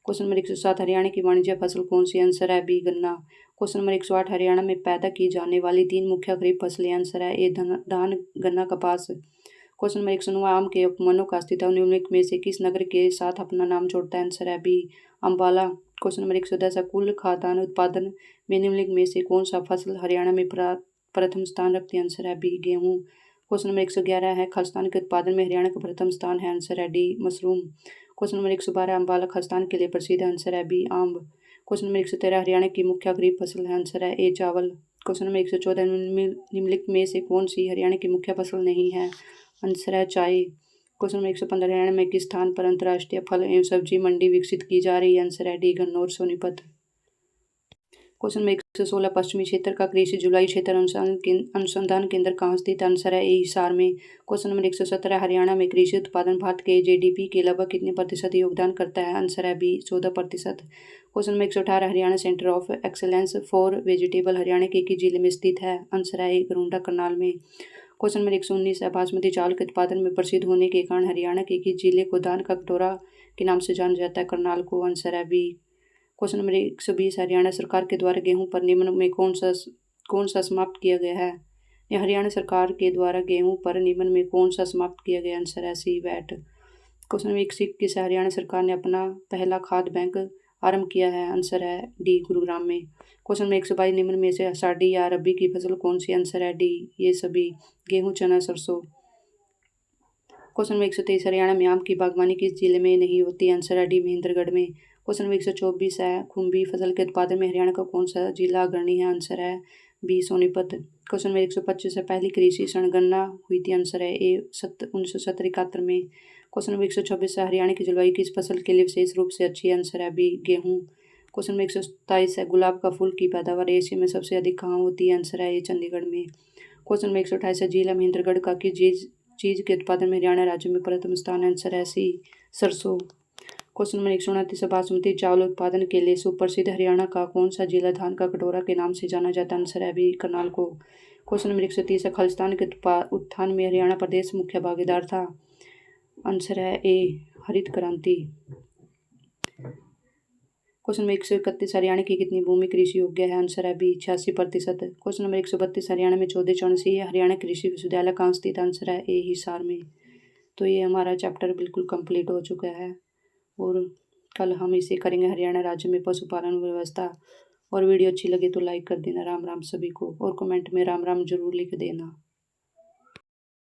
क्वेश्चन नंबर 107 हरियाणा की वाणिज्य फसल कौन सी। आंसर है बी गन्ना। क्वेश्चन नंबर 108 हरियाणा में पैदा की जाने वाली 3 मुख्य खरीफ फसलें। आंसर है ए धान गन्ना कपास। क्वेश्चन नंबर 109 आम के उपवनों का अस्तित्व निम्नलिखित में से किस नगर के साथ अपना नाम जोड़ता है। आंसर है बी अम्बाला। क्वेश्चन नंबर 110 कुल खाद्यान्न उत्पादन में निम्नलिखित में से कौन सा फसल हरियाणा में प्रथम स्थान रखती है? आंसर है बी गेहूँ। क्वेश्चन नंबर 111 है, खालिस्तान के उत्पादन में हरियाणा का प्रथम स्थान है? आंसर है D mushroom. Question number 112, Ambala Khalistan के लिए प्रसिद्ध है? आंसर है बी आम्ब। क्वेश्चन नंबर 113, हरियाणा की मुख्य खरीफ फसल है? आंसर है ए चावल। क्वेश्चन नंबर 114, निम्नलिखित में से कौन सी हरियाणा की मुख्य फसल नहीं है? आंसर है चाय। क्वेश्चन नंबर 115, हरियाणा में किस स्थान पर अंतर्राष्ट्रीय फल एवं सब्जी मंडी विकसित की जा रही है? आंसर है D Gannaur Sonipat. Question number 116, पश्चिमी क्षेत्र का कृषि जुलाई क्षेत्र अनुसंधान केंद्र कहाँ स्थित? आंसर है ए हिसार में। क्वेश्चन नंबर 117, हरियाणा में कृषि उत्पादन भारत के जीडीपी के लगभग कितने प्रतिशत योगदान करता है? आंसर है B 14%। Question number 118, Haryana centre of excellence for vegetable Haryana के किस जिले में स्थित है? आंसर है ए गरुंडा करनाल में। क्वेश्चन नंबर 119 है, बासमती चावल के उत्पादन में प्रसिद्ध होने के कारण हरियाणा के किस जिले को दान का कटोरा के नाम से जाना जाता है? करनाल को। आंसर है बी। क्वेश्चन नंबर 120, हरियाणा सरकार के द्वारा गेहूं पर निम्न में कौन सा समाप्त किया गया है? या हरियाणा सरकार के द्वारा गेहूं पर निम्न में कौन सा समाप्त किया गया? आंसर है सी वैट। क्वेश्चन नंबर 121, हरियाणा सरकार ने अपना पहला खाद बैंक आरंभ किया है? आंसर है डी गुरुग्राम में। क्वेश्चन नंबर 122, निम्न में से आषाढ़ी या रबी की फसल कौन सी? आंसर है डी ये सभी, गेहूँ चना सरसों। क्वेश्चन नंबर 123, हरियाणा में आम की बागवानी किस जिले में नहीं होती? आंसर है डी महेंद्रगढ़ में। क्वेश्चन नंबर 124 है, खुम्भी फसल के उत्पादन में हरियाणा का कौन सा जिला अग्रणी है? आंसर है बी सोनीपत। क्वेश्चन नंबर 125 है, पहली कृषि जनगणना हुई थी? आंसर है ए 1970-71 में। क्वेश्चन नंबर 126 है, हरियाणा की जलवायु किस फसल के लिए विशेष रूप से अच्छी है? आंसर है बी गेहूँ। क्वेश्चन नंबर 127 है, गुलाब का फूल की पैदावार एशिया में सबसे अधिक कहाँ होती है? आंसर है ए चंडीगढ़ में। क्वेश्चन नंबर 128 है, जिला महेंद्रगढ़ का किस चीज़ के उत्पादन में हरियाणा राज्य में प्रथम स्थान? आंसर है सी सरसों। क्वेश्चन नंबर 129 है, बासमती चावल उत्पादन के लिए सुप्रसिद्ध हरियाणा का कौन सा जिला धान का कटोरा के नाम से जाना जाता है? आंसर है बी करनाल को। क्वेश्चन नंबर 130 है, खालिस्तान के उत्थान में हरियाणा प्रदेश मुख्य भागीदार था? आंसर है ए हरित क्रांति। क्वेश्चन नंबर 131, हरियाणा की कितनी भूमि कृषि योग्य है? आंसर है बी 86%। क्वेश्चन नंबर 132, हरियाणा में 14 चौरासी हरियाणा कृषि विश्वविद्यालय कहाँ स्थित? आंसर है ए हिसार में। तो ये हमारा चैप्टर बिल्कुल कंप्लीट हो चुका है और कल हम इसे करेंगे हरियाणा राज्य में पशुपालन व्यवस्था। और वीडियो अच्छी लगे तो लाइक कर देना। राम राम सभी को, और कमेंट में राम राम जरूर लिख देना।